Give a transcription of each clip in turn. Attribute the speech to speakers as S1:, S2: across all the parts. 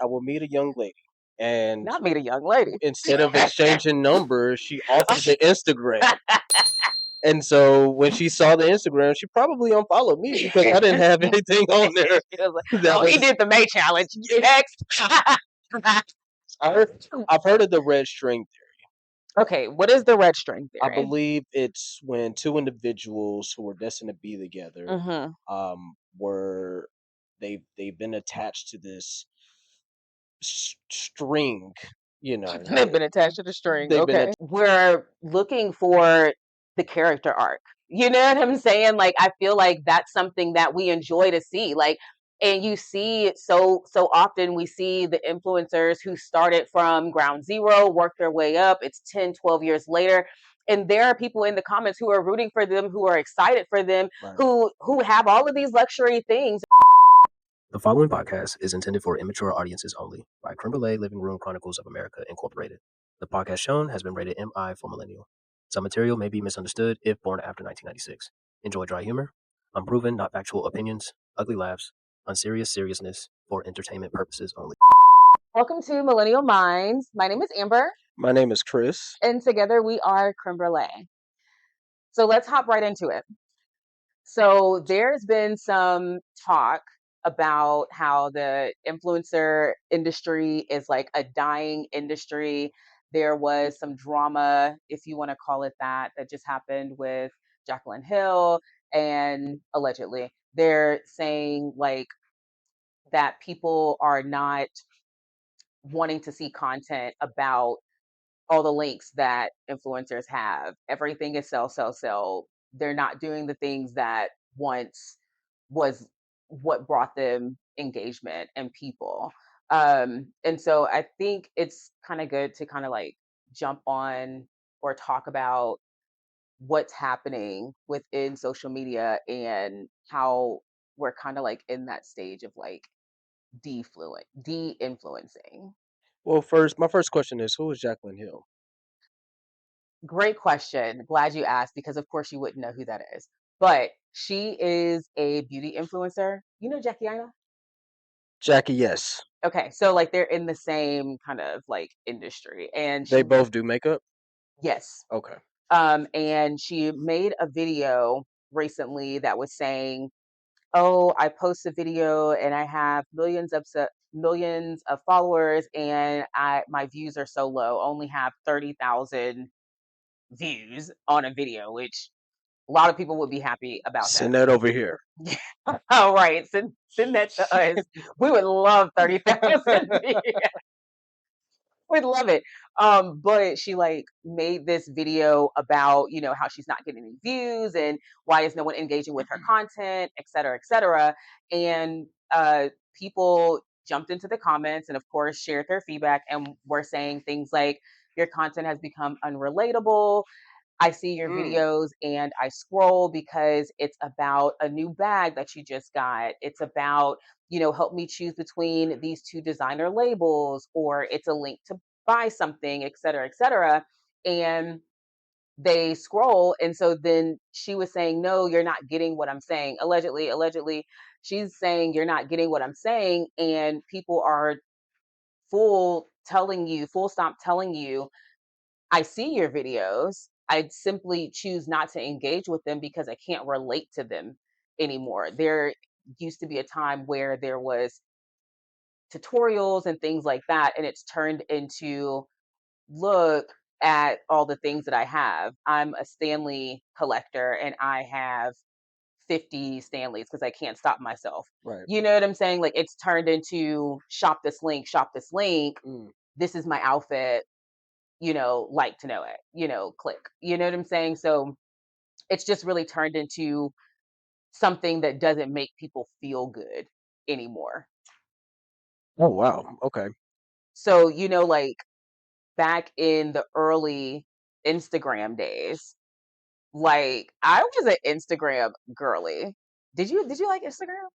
S1: I will meet a young lady, and
S2: Not meet a young lady.
S1: instead of exchanging numbers, she offers the Instagram. And so when she saw the Instagram, she probably unfollowed me because I didn't have anything on there
S2: She was like,
S1: that
S2: oh, he
S1: was.
S2: did the May challenge. Next.
S1: I've heard of the red string theory.
S2: Okay, what is the red string
S1: I
S2: theory?
S1: believe it's when two individuals who were destined to be together,
S2: Mm-hmm.
S1: were they've been attached to this string. You know,
S2: They've been attached to the string.
S1: they've been
S2: Okay. We're looking for the character arc. You know what I'm saying? Like, I feel like that's something that we enjoy to see. Like, and you see so often we see the influencers who started from ground zero, worked their way up. It's 10, 12 years later. And there are people in the comments who are rooting for them, who are excited for them,
S1: right.
S2: who have all of these luxury things.
S3: The following podcast is intended for immature audiences only by Krimberle Living Room Chronicles of America, Incorporated. The podcast shown has been rated MI for millennial. Some material may be misunderstood if born after 1996. Enjoy dry humor, unproven, not factual opinions, ugly laughs, unserious seriousness for entertainment purposes only.
S2: Welcome to Millennial Minds. My name is Amber.
S1: My name is Chris.
S2: And together we are Krimberle. So let's hop right into it. So there's been some talk about how the influencer industry is like a dying industry. There was some drama, if you want to call it that, that just happened with Jaclyn Hill, and allegedly they're saying like that people are not wanting to see content about all the links that influencers have. Everything is sell, sell, sell. They're not doing the things that once was what brought them engagement and people. And so I think it's kind of good to kind of like jump on or talk about what's happening within social media and how we're kind of like in that stage of like de-influencing.
S1: Well, my first question is, who is Jaclyn Hill?
S2: Great question. Glad you asked because of course you wouldn't know who that is. But she is a beauty influencer. You know Jackie Aina?
S1: Jackie, yes.
S2: Okay, so like they're in the same kind of like industry, and
S1: They
S2: she
S1: both do makeup?
S2: yes.
S1: Okay.
S2: And she made a video recently that was saying, "Oh, I post a video and I have millions of followers, and my views are so low. Only have 30,000 views on a video, which a lot of people would be happy about that."
S1: Send that over here.
S2: All right, send that to us. We would love 30,000 views. We'd love it. But she like made this video about, you know, how she's not getting any views and why is no one engaging with her content, et cetera, et cetera. And people jumped into the comments and of course shared their feedback and were saying things like your content has become unrelatable. I see your videos and I scroll because it's about a new bag that you just got. It's about, you know, help me choose between these two designer labels, or it's a link to buy something, et cetera, et cetera. And they scroll. And so then she was saying, no, you're not getting what I'm saying. Allegedly, she's saying you're not getting what I'm saying. And people are full stop telling you, I see your videos. I simply choose not to engage with them because I can't relate to them anymore. There used to be a time where there was tutorials and things like that, and it's turned into look at all the things that I have. I'm a Stanley collector and I have 50 Stanleys because I can't stop myself.
S1: Right.
S2: You know what I'm saying? Like it's turned into shop this link, shop this link. This is my outfit, you know, like to know it, you know, click. You know what I'm saying? So it's just really turned into something that doesn't make people feel good anymore.
S1: Oh, wow. Okay.
S2: So, you know, like back in the early Instagram days, like I was an Instagram girly. Did you like Instagram?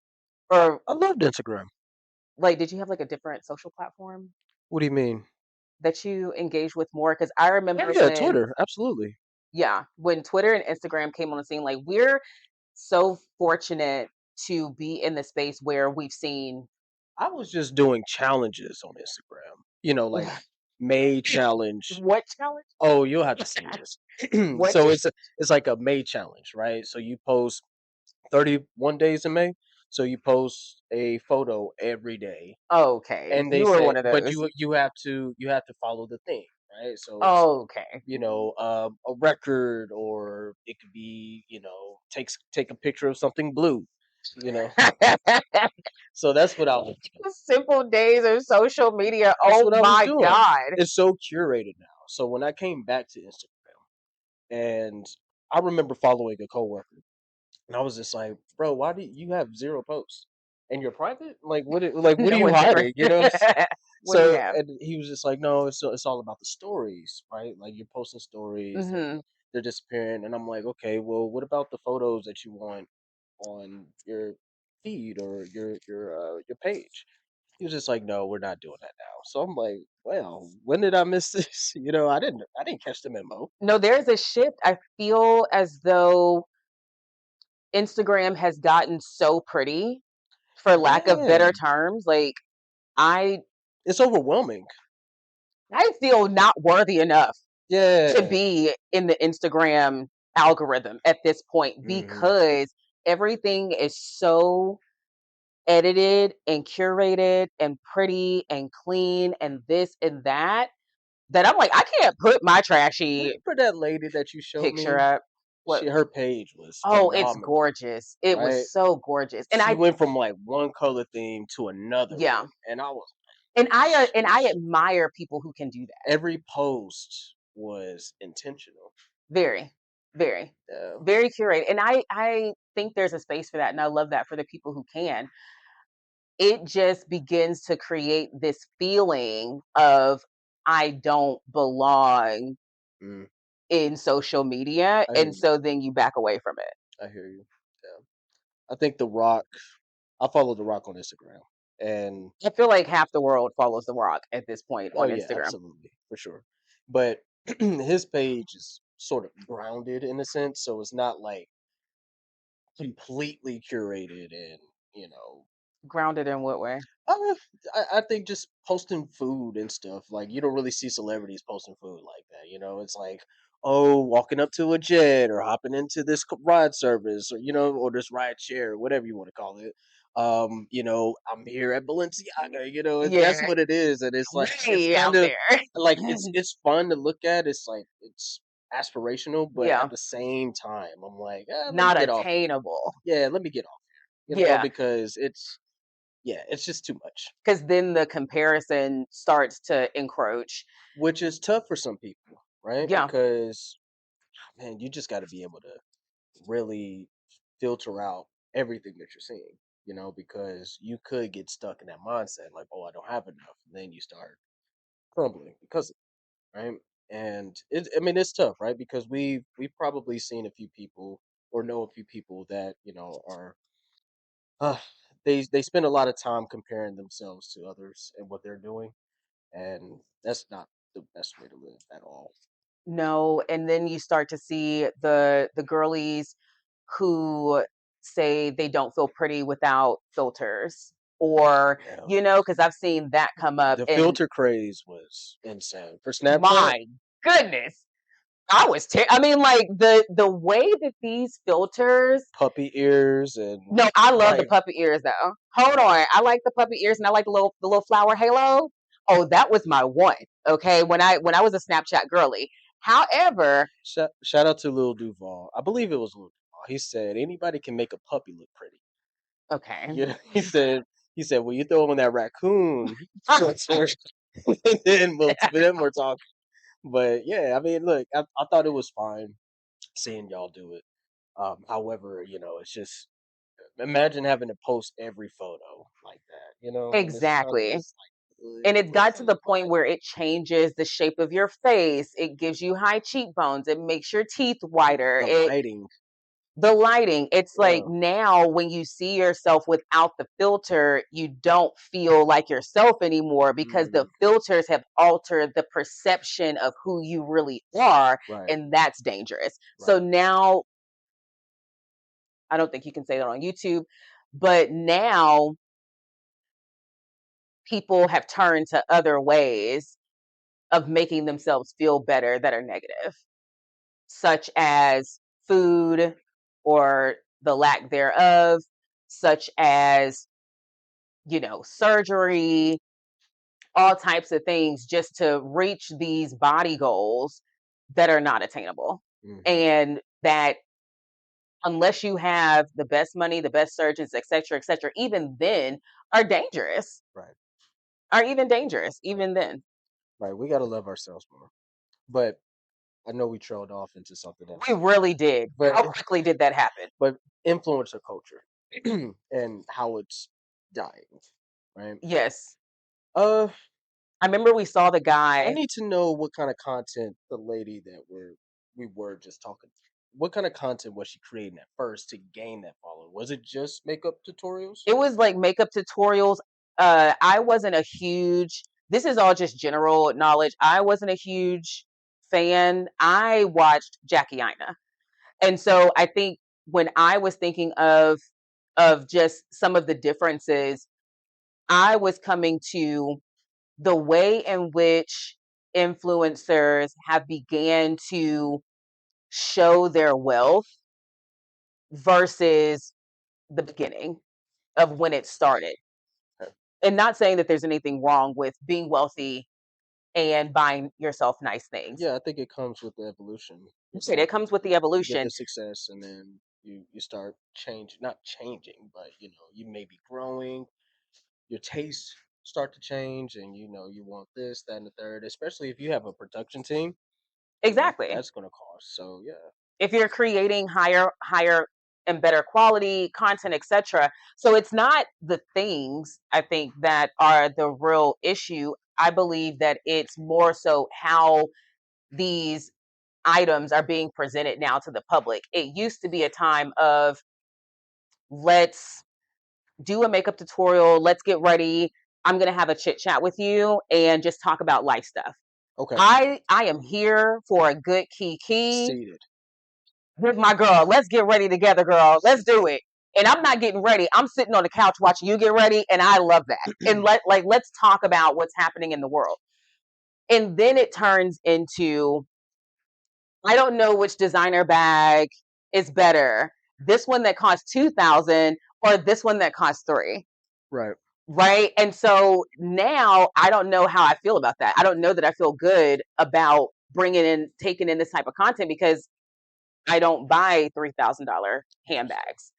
S2: Or
S1: I loved Instagram.
S2: like did you have like a different social platform
S1: What do you mean?
S2: that you engaged with more? Because I remember
S1: Yeah,
S2: when
S1: Twitter. Absolutely.
S2: yeah, when Twitter and Instagram came on the scene, like we're so fortunate to be in the space where we've seen
S1: I was just doing challenges on Instagram. Like May challenge.
S2: What challenge?
S1: Oh, you'll have to see this.
S2: What?
S1: So it's like a May challenge, right? So you post 31 days in May. So you post a photo every day,
S2: Okay,
S1: and they
S2: you were
S1: say,
S2: one of
S1: but
S2: those.
S1: you have to follow the theme, right? So it's
S2: Okay.
S1: a record, or it could be take a picture of something blue, you know. So that's what I was
S2: Simple days of social media.
S1: that's
S2: Oh
S1: what I was
S2: my
S1: doing.
S2: God.
S1: It's so curated now. So when I came back to Instagram, and I remember following a coworker, and I was just like, bro, why do you have zero posts? And you're private? Like what are
S2: No
S1: you
S2: one's ever.
S1: hiding?
S2: What do you
S1: So
S2: have?
S1: and he was just like, no, it's all about the stories, right? Like you're posting stories and
S2: Hmm.
S1: they're disappearing. And I'm like, okay, well, what about the photos that you want on your feed or your page? He was just like, no, we're not doing that now. So I'm like, well, when did I miss this? I didn't catch the memo.
S2: No, there's a shift. I feel as though Instagram has gotten so pretty, for lack of
S1: Yeah,
S2: better terms. Like I
S1: it's overwhelming.
S2: I feel not worthy enough to
S1: Yeah.
S2: be in the Instagram algorithm at this point,
S1: Hmm.
S2: because everything is so edited and curated and pretty and clean and this and that, that I'm like, I can't put my trashy
S1: Remember that lady that you showed
S2: picture
S1: me?
S2: up. What?
S1: Her page was
S2: Oh, it's
S1: phenomenal,
S2: gorgeous. It was
S1: right?
S2: so gorgeous. And
S1: She
S2: I
S1: went from like one color theme to another
S2: yeah.
S1: one, and I was
S2: And I
S1: sheesh.
S2: admire people who can do that.
S1: Every post was intentional.
S2: Very, very,
S1: Yeah.
S2: very curated. And I think there's a space for that, and I love that for the people who can. It just begins to create this feeling of I don't belong
S1: Mm,
S2: in social media,
S1: I hear
S2: and
S1: you.
S2: so then you back away from it.
S1: I hear you. Yeah. I think The Rock. I follow The Rock on Instagram, and
S2: I feel like half the world follows The Rock at this point
S1: oh
S2: on
S1: yeah,
S2: Instagram.
S1: absolutely for sure. But his page is sort of grounded in a sense, so it's not like completely curated and you know
S2: Grounded in what way?
S1: Uh, I think just posting food and stuff, like you don't really see celebrities posting food like that. It's like, oh, walking up to a jet or hopping into this ride service, or or this ride share, whatever you want to call it. I'm here at Balenciaga. That's
S2: Yeah,
S1: what it is, and it's like it's
S2: way
S1: kind
S2: out
S1: of
S2: there.
S1: like it's fun to look at. It's like it's aspirational, but at
S2: Yeah,
S1: the same time, I'm like, let me
S2: not
S1: get off here.
S2: attainable.
S1: Yeah, let me get off here.
S2: Yeah,
S1: Because it's just too much.
S2: because then the comparison starts to encroach.
S1: Which is tough for some people, right?
S2: Yeah,
S1: Because man, you just got to be able to really filter out everything that you're seeing, because you could get stuck in that mindset like, oh, I don't have enough. And then you start crumbling because, right? And I mean, it's tough, right? Because we've probably seen a few people or know a few people that, are, uh, they spend a lot of time comparing themselves to others and what they're doing. And that's not the best way to live at all.
S2: no, and then you start to see the girlies who say they don't feel pretty without filters, or
S1: Yeah.
S2: because I've seen that come up,
S1: The
S2: and
S1: filter craze was insane. For Snapchat,
S2: my goodness, I mean, like the way that these filters.
S1: puppy ears and
S2: No, I love the
S1: like
S2: puppy ears though. Hold on. I like the puppy ears, and I like the little flower halo. Oh, that was my one. Okay. When I was a Snapchat girly. However,
S1: shout out to Lil Duval. I believe it was Lil Duval. He said anybody can make a puppy look pretty.
S2: okay.
S1: He said, well, you throw him in that raccoon filter, then we're talking. But yeah, I mean, look, I thought it was fine seeing y'all do it. However, it's just imagine having to post every photo like that, and it's kind of
S2: Exactly.
S1: just like,
S2: And it's
S1: where's
S2: got to
S1: the
S2: the point
S1: fun?
S2: where it changes the shape of your face. It gives you high cheekbones. It makes your teeth whiter.
S1: The
S2: It
S1: lighting,
S2: The lighting, it's like
S1: yeah,
S2: now when you see yourself without the filter, you don't feel like yourself anymore, because the
S1: mm,
S2: filters have altered the perception of who you really are,
S1: right,
S2: and that's dangerous. So
S1: right,
S2: now, I don't think you can say that on YouTube, but now people have turned to other ways of making themselves feel better that are negative, such as food or the lack thereof, such as, surgery, all types of things just to reach these body goals that are not attainable.
S1: Hmm.
S2: And that unless you have the best money, the best surgeons, et cetera, even then are dangerous,
S1: Right.
S2: are even dangerous,
S1: Right.
S2: even then.
S1: Right. We got to love ourselves more. But I know we trailed off into something
S2: We
S1: else.
S2: really did.
S1: But
S2: How quickly did that happen?
S1: but influencer culture and how it's dying. Right.
S2: Yes.
S1: Uh,
S2: I remember we saw the
S1: I
S2: guy.
S1: need to know what kind of content the lady that we were just talking. What kind of content was she creating at first to gain that following? Was it just makeup tutorials?
S2: It was like makeup tutorials. I wasn't a huge, this is all just general knowledge. I wasn't a huge fan. I watched Jackie Ina. And so I think when I was thinking of just some of the differences, I was coming to the way in which influencers have began to show their wealth versus the beginning of when it started.
S1: Okay.
S2: And not saying that there's anything wrong with being wealthy and buying yourself nice things.
S1: Yeah, I think it comes with the evolution. It's
S2: It
S1: like
S2: comes with the
S1: you get
S2: evolution.
S1: the success, and then you start changing, not changing, but you may be growing. Your tastes start to change, and you want this, that, and the third. Especially if you have a production team,
S2: Exactly.
S1: that's going to cost. So yeah.
S2: If you're creating higher and better quality content, etc. So it's not the things, I think, that are the real issue. I believe that it's more so how these items are being presented now to the public. It used to be a time of, let's do a makeup tutorial, let's get ready, I'm going to have a chit chat with you and just talk about life stuff.
S1: Okay.
S2: I am here for a good kiki
S1: Seated.
S2: with my girl. Let's get ready together, girl. Let's do it. And I'm not getting ready. I'm sitting on the couch watching you get ready, and I love that. And let's talk about what's happening in the world. And then it turns into, I don't know which designer bag is better. This one that costs 2,000 or this one that costs 3.
S1: Right.
S2: Right? And so now I don't know how I feel about that. I don't know that I feel good about taking in this type of content because I don't buy $3,000 handbags,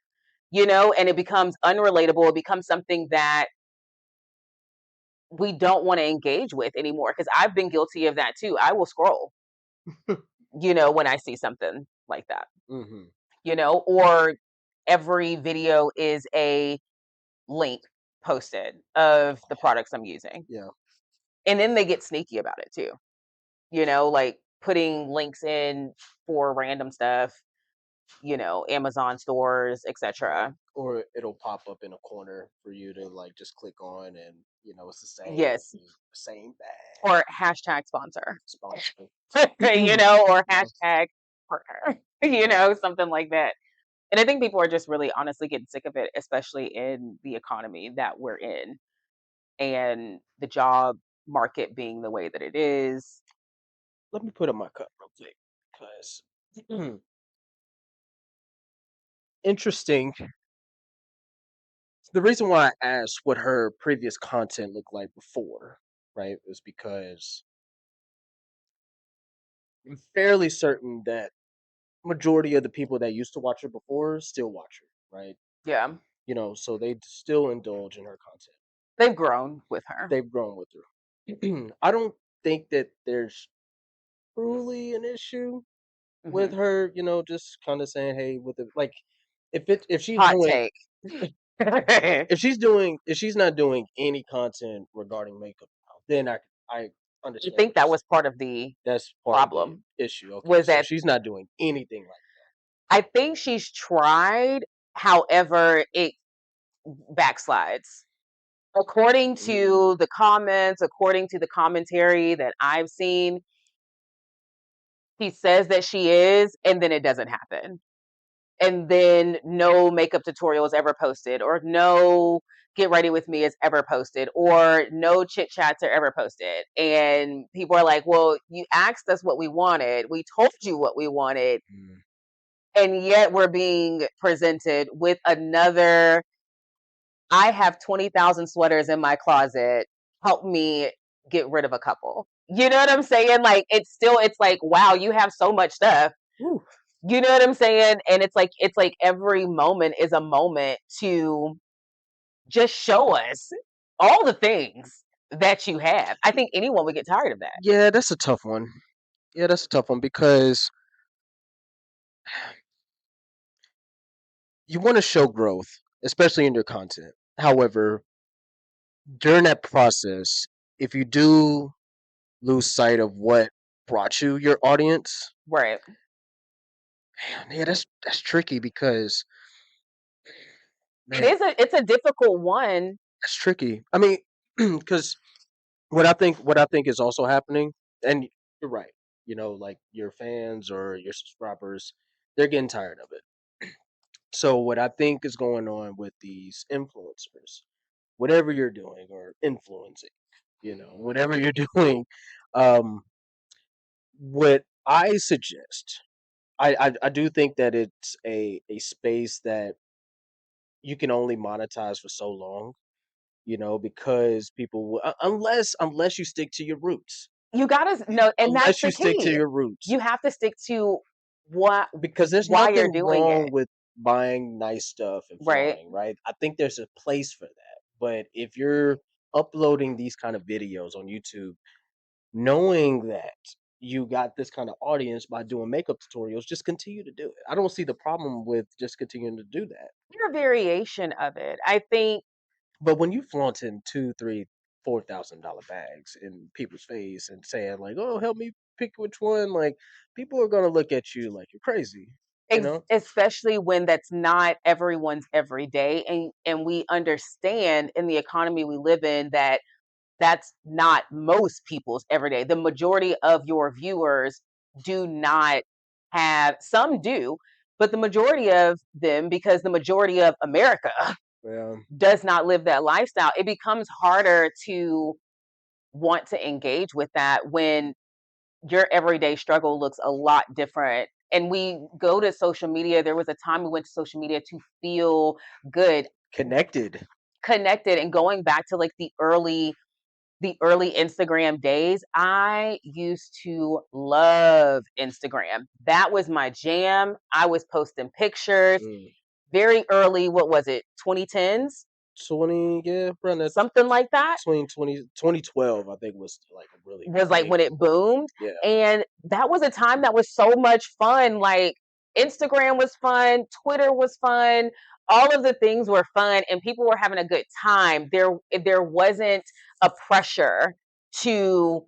S2: and it becomes unrelatable. It becomes something that we don't want to engage with anymore because I've been guilty of that too. I will scroll, when I see something like that,
S1: Hmm.
S2: or every video is a link posted of the products I'm using.
S1: Yeah.
S2: And then they get sneaky about it too, like putting links in for random stuff, Amazon stores,
S1: Right.
S2: etc.
S1: Or it'll pop up in a corner for you to like just click on, and it's the
S2: Yes.
S1: same bag
S2: Or hashtag sponsor,
S1: sponsor.
S2: or hashtag partner,
S1: Right.
S2: something like that. And I think people are just really honestly getting sick of it, especially in the economy that we're in and the job market being the way that it is.
S1: Let me put up my cup real quick, because interesting. The reason why I asked what her previous content looked like before, right, was because I'm fairly certain that majority of the people that used to watch her before still watch her, right?
S2: Yeah.
S1: So they still indulge in her content.
S2: They've grown with her.
S1: They've grown with her. I don't think that there's truly an issue with
S2: Hmm.
S1: her, just kind of saying, hey, with the like, if she's
S2: Hot
S1: doing
S2: take. I
S1: if she's not doing any content regarding makeup, then I understand
S2: think that was part of the
S1: that's part of the
S2: problem
S1: issue. Okay,
S2: was
S1: so
S2: that
S1: she's not doing anything like
S2: I think she's tried, however, it backslides. According
S1: that. Mm,
S2: to the comments, according to the commentary that I've seen, she says that she is, and then it doesn't happen. And then no makeup tutorial is ever posted, or no Get Ready With Me is ever posted, or no chit chats are ever posted. And people are like, well, you asked us what we wanted. We told you what we wanted.
S1: Mm.
S2: And yet we're being presented with another, I have 20,000 sweaters in my closet. Help me get rid of a couple. You know what I'm saying? Like, it's like, wow, you have so much stuff.
S1: Whew.
S2: You know what I'm saying? And it's like every moment is a moment to just show us all the things that you have. I think anyone would get tired of that.
S1: Yeah, that's a tough one. Yeah, that's a tough one because you want to show growth, especially in your content. However, during that process, if you do lose sight of what brought you your audience,
S2: Right.
S1: man, yeah, that's tricky because
S2: It
S1: man,
S2: is it's a difficult one.
S1: that's tricky. I mean, because what I think is also happening, and you're right. You know, like your fans or your subscribers, they're getting tired of it. So what I think is going on with these influencers, whatever you're doing or influencing, whatever you're doing, um, what I suggest, I do think that it's a space that you can only monetize for so long, because people will, unless you stick to your roots,
S2: You gotta know, and that's
S1: unless
S2: the
S1: you stick to
S2: key.
S1: your roots,
S2: You have to stick to what
S1: because there's
S2: why you're
S1: nothing
S2: doing it.
S1: wrong with buying nice stuff and
S2: Right.
S1: flaunting, right? I think there's a place for that. But if you're uploading these kind of videos on YouTube, knowing that you got this kind of audience by doing makeup tutorials, just continue to do it. I don't see the problem with just continuing to do that.
S2: Your variation of it. I think
S1: But when you flaunting two, three, $4,000 bags in people's face and saying like, "Oh, help me pick which one," like people are gonna look at you like you're crazy, you know?
S2: especially when that's not everyone's every day, and we understand in the economy we live in that that's not most people's everyday. The majority of your viewers do not have, some do, but the majority of them, because the majority of America
S1: Yeah.
S2: does not live that lifestyle, it becomes harder to want to engage with that when your everyday struggle looks a lot different. And we go to social media. There was a time we went to social media to feel good,
S1: Connected.
S2: connected, and going back to like the early Instagram days, I used to love Instagram. That was my jam. I was posting pictures
S1: Mm.
S2: very early. What was it? 2010s?
S1: 20, yeah, around that
S2: Something like that.
S1: between 2012, I think was like a really
S2: Was like
S1: big,
S2: when it boomed.
S1: yeah.
S2: And that was a time that was so much fun. Like Instagram was fun, Twitter was fun, all of the things were fun, and people were having a good time. There wasn't a pressure to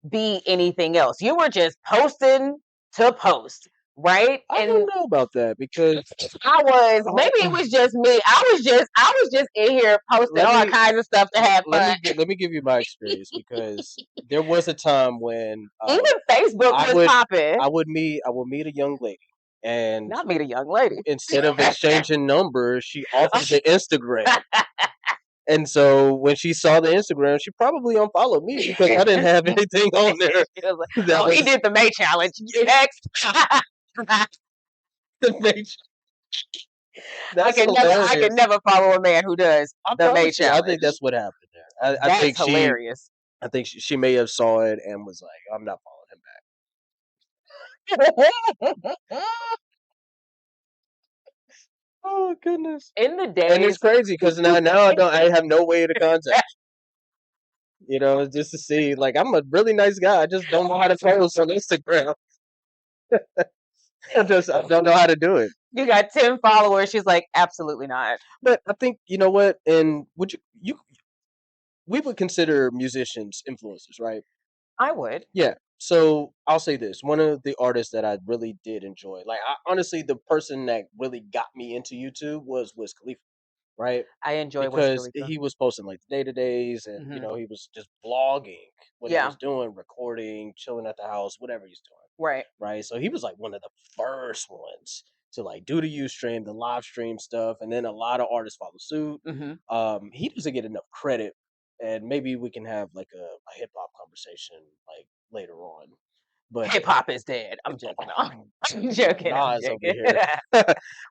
S2: be anything else. You were just posting to post, right?
S1: I
S2: And
S1: don't know about that because
S2: maybe it was just me. I was just in here posting
S1: let
S2: all
S1: me
S2: kinds of stuff to have
S1: let
S2: fun.
S1: me let me give you my experience because there was a time when
S2: Even Facebook
S1: I
S2: was
S1: would
S2: popping.
S1: I would meet a young lady, and
S2: Not meet a young lady.
S1: instead of exchanging numbers, she offered the Instagram. And so when she saw the Instagram, she probably unfollowed me because I didn't have anything on there
S2: She was like,
S1: that
S2: oh, he
S1: was
S2: did the May challenge. Next.
S1: the nature.
S2: I
S1: That's
S2: can never I can
S1: hilarious.
S2: never follow a man who does
S1: I
S2: the May
S1: promise you, I think
S2: challenge.
S1: that's what happened there. I
S2: That's
S1: think she,
S2: hilarious.
S1: I think she may have saw it and was like, "I'm not following him back." Oh goodness!
S2: In the
S1: And it's
S2: days,
S1: crazy because now I have no way to contact you. Just to see, like, I'm a really nice guy. I just don't know how to post on Instagram. I don't know how to do it.
S2: you got 10 followers. She's like, absolutely not.
S1: But I think you know what, and would you we would consider musicians influencers, right?
S2: I would.
S1: Yeah. So I'll say this: one of the artists that I really did enjoy, like honestly, the person that really got me into YouTube was Wiz Khalifa, right?
S2: I enjoy Wiz
S1: Because
S2: Khalifa.
S1: he was posting like the day to days, and
S2: Hmm.
S1: he was just vlogging what he
S2: Yeah.
S1: was doing, recording, chilling at the house, whatever he's doing,
S2: Right.
S1: right? So he was like one of the first ones to like do the Ustream, the live stream stuff, and then a lot of artists follow suit.
S2: Hmm.
S1: He doesn't get enough credit, and maybe we can have like a hip hop conversation like later on. But
S2: Hip hop is dead. I'm joking. I'm joking. I'm
S1: Nas over
S2: joking.
S1: here.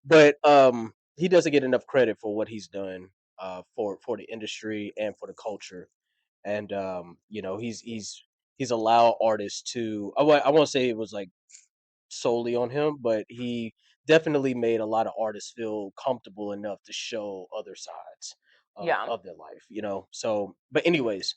S1: But he doesn't get enough credit for what he's done for the industry and for the culture. And you know, he's allowed artists to I won't say it was like solely on him, but he definitely made a lot of artists feel comfortable enough to show other sides
S2: Yeah.
S1: of their life, you know. So, but anyways,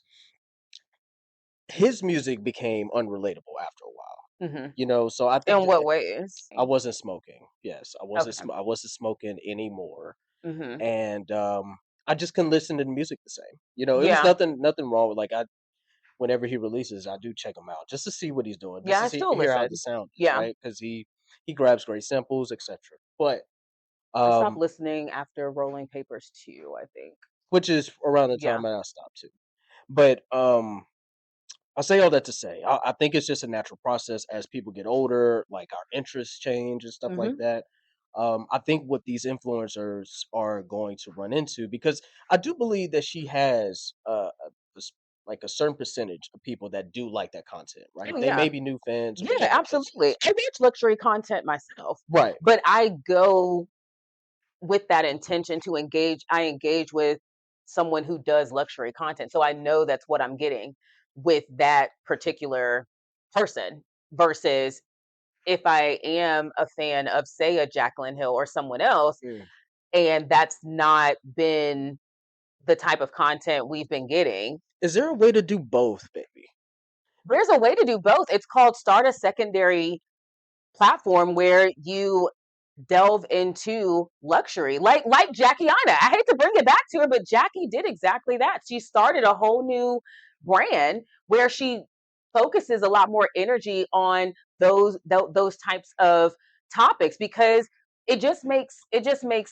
S1: his music became unrelatable after a while,
S2: Hmm.
S1: you know. So I think
S2: In what ways?
S1: I wasn't smoking. Yes,
S2: Okay.
S1: I wasn't smoking anymore,
S2: Hmm.
S1: and I just couldn't listen to the music the same. You know, it was
S2: Yeah.
S1: nothing wrong with like I whenever he releases, I do check him out just to see what he's doing, just
S2: Yeah,
S1: to
S2: I
S1: see
S2: still
S1: hear how the
S2: listen.
S1: sound is,
S2: Yeah.
S1: right? Because he grabs great samples, etc. But
S2: I stopped
S1: um,
S2: listening after Rolling Papers 2, I think.
S1: which is around the time
S2: Yeah.
S1: that I stopped too. But I say all that to say, I think it's just a natural process as people get older, like our interests change and stuff like
S2: Hmm.
S1: that. I think what these influencers are going to run into, because I do believe that she has like a certain percentage of people that do like that content, right?
S2: Oh,
S1: They
S2: yeah.
S1: may be new fans or
S2: Yeah,
S1: whatever the case
S2: absolutely.
S1: is.
S2: I watch luxury content myself,
S1: Right.
S2: but I go with that intention to engage. I engage with someone who does luxury content. So I know that's what I'm getting with that particular person versus if I am a fan of, say, a Jacqueline Hill or someone else,
S1: Mm.
S2: and that's not been the type of content we've been getting.
S1: Is there a way to do both, baby?
S2: There's a way to do both. It's called start a secondary platform where you delve into luxury like Jackie Aina. I hate to bring it back to her, but Jackie did exactly that. She started a whole new brand where she focuses a lot more energy on those types of topics because it just makes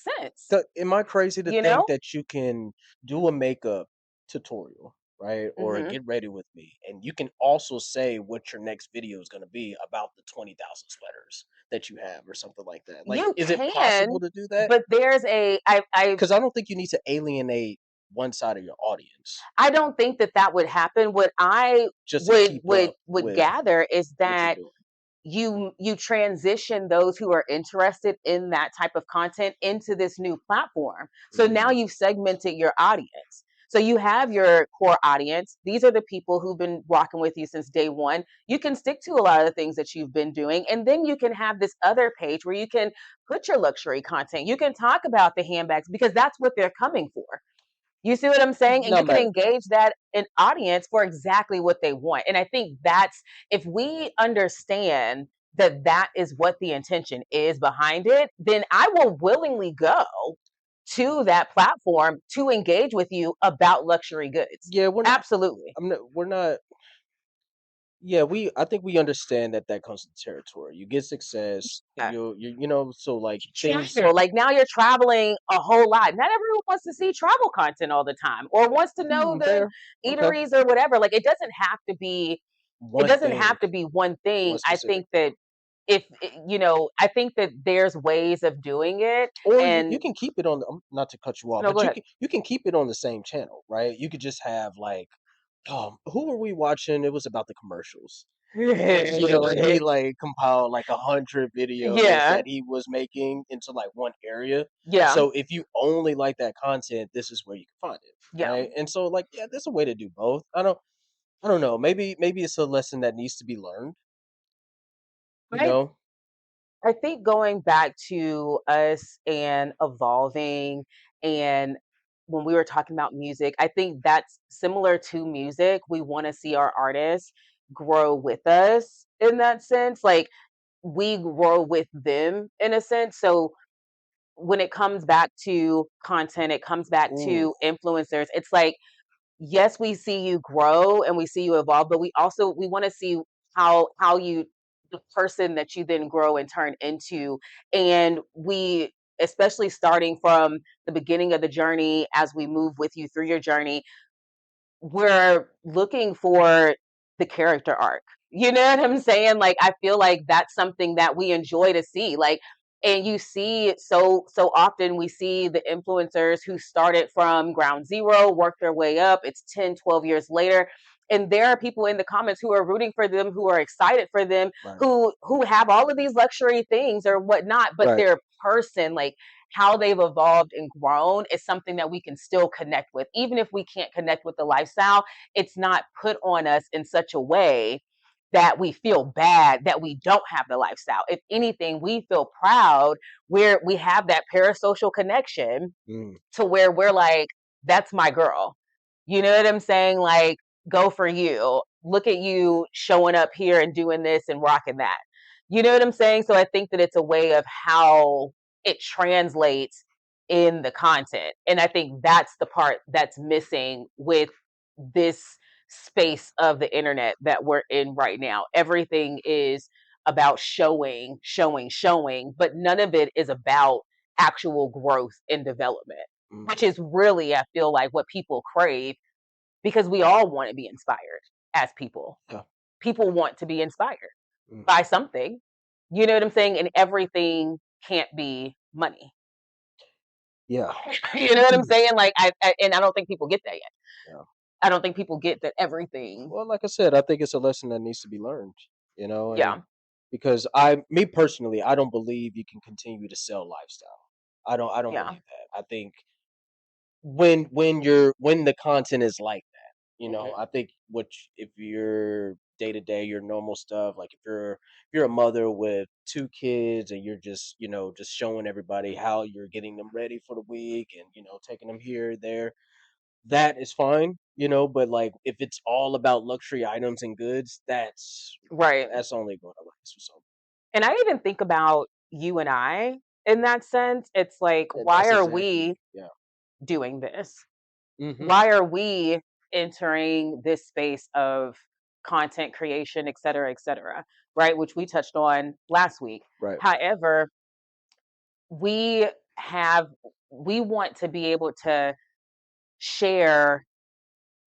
S2: sense,
S1: Am I crazy to
S2: you
S1: think
S2: know?
S1: that you can do a makeup tutorial, right? Or a
S2: Hmm.
S1: get ready with me, and you can also say what your next video is going to be about the 20,000 sweaters that you have, or something like that. Like,
S2: You
S1: is it
S2: can,
S1: possible to do that?
S2: but there's a I
S1: Because I don't think you need to alienate one side of your audience
S2: I don't think that that would happen. What I
S1: just to
S2: would
S1: keep
S2: would
S1: up
S2: would
S1: with
S2: gather is
S1: what you're
S2: that
S1: doing.
S2: you transition those who are interested in that type of content into this new platform. So now
S1: Mm,
S2: you've segmented your audience. So you have your core audience. These are the people who've been rocking with you since day one. You can stick to a lot of the things that you've been doing. And then you can have this other page where you can put your luxury content. You can talk about the handbags because that's what they're coming for. You see what I'm saying? And
S1: not
S2: you can
S1: mad.
S2: engage that an audience for exactly what they want. And I think that's if we understand that that is what the intention is behind it, then I will willingly go to that platform to engage with you about luxury goods.
S1: Yeah, we're not.
S2: Absolutely.
S1: I'm not. We're not. Yeah, we. I think we understand that that comes to territory. You get success,
S2: Yeah.
S1: you know. So like things.
S2: Travel. Like now you're traveling a whole lot. Not everyone wants to see travel content all the time or wants to know the
S1: Fair. Okay.
S2: eateries or whatever. Like it
S1: One
S2: doesn't
S1: thing,
S2: have to be one
S1: one
S2: thing. I
S1: specific
S2: think
S1: thing.
S2: that I think that there's ways of doing it.
S1: Or you
S2: And
S1: can keep it on the, not to cut you off,
S2: no,
S1: but
S2: go ahead.
S1: you can keep it on the same channel, right? You could just have like, who were we watching? It was about the commercials. You know, and he like compiled like 100 videos
S2: Yeah,
S1: that he was making into like one area.
S2: yeah,
S1: So if you only like that content, this is where you can find it,
S2: yeah.
S1: right? And so like, yeah, there's a way to do both. I don't know. Maybe it's a lesson that needs to be learned. You
S2: I
S1: know.
S2: I think going back to us and evolving and when we were talking about music, I think that's similar to music. We want to see our artists grow with us in that sense. Like we grow with them in a sense. So when it comes back to content, it comes back
S1: Ooh.
S2: to influencers. It's like, yes, we see you grow and we see you evolve, but we want to see how you the person that you then grow and turn into. And we especially starting from the beginning of the journey as we move with you through your journey, we're looking for the character arc. You know what I'm saying? Like I feel like that's something that we enjoy to see. Like And you see so often we see the influencers who started from ground zero, worked their way up. It's 10, 12 years later. And there are people in the comments who are rooting for them, who are excited for them,
S1: Right.
S2: who have all of these luxury things or whatnot, but
S1: Right.
S2: their person, like how they've evolved and grown, is something that we can still connect with. Even if we can't connect with the lifestyle, it's not put on us in such a way that we feel bad that we don't have the lifestyle. If anything, we feel proud where we have that parasocial connection
S1: Mm.
S2: to where we're like, that's my girl. You know what I'm saying? Like, go for you. Look at you showing up here and doing this and rocking that. You know what I'm saying? So I think that it's a way of how it translates in the content. And I think that's the part that's missing with this space of the internet that we're in right now. Everything is about showing, showing, showing, but none of it is about actual growth and development,
S1: Mm.
S2: which is really, I feel like, what people crave, because we all want to be inspired as people.
S1: Yeah.
S2: People want to be inspired
S1: Mm.
S2: by something. You know what I'm saying? And everything can't be money.
S1: Yeah.
S2: You know what I'm saying? Like, and I don't think people get that yet.
S1: Yeah.
S2: I don't think people get that everything.
S1: Well, like I said, I think it's a lesson that needs to be learned, and
S2: Yeah,
S1: because me personally, I don't believe you can continue to sell lifestyle. I don't
S2: yeah,
S1: believe that. I think when the content is like that, I think if you're day to day, your normal stuff, like if you're a mother with two kids and you're just showing everybody how you're getting them ready for the week and taking them here there, that is fine, but like if it's all about luxury items and goods,
S2: right.
S1: that's only going to last for some.
S2: And I even think about you and I in that sense. It's like,
S1: And
S2: why
S1: that's
S2: are
S1: exactly,
S2: we
S1: yeah.
S2: doing this?
S1: Hmm.
S2: Why are we entering this space of content creation, et cetera, right? Which we touched on last week.
S1: Right.
S2: However, we have, we want to be able to share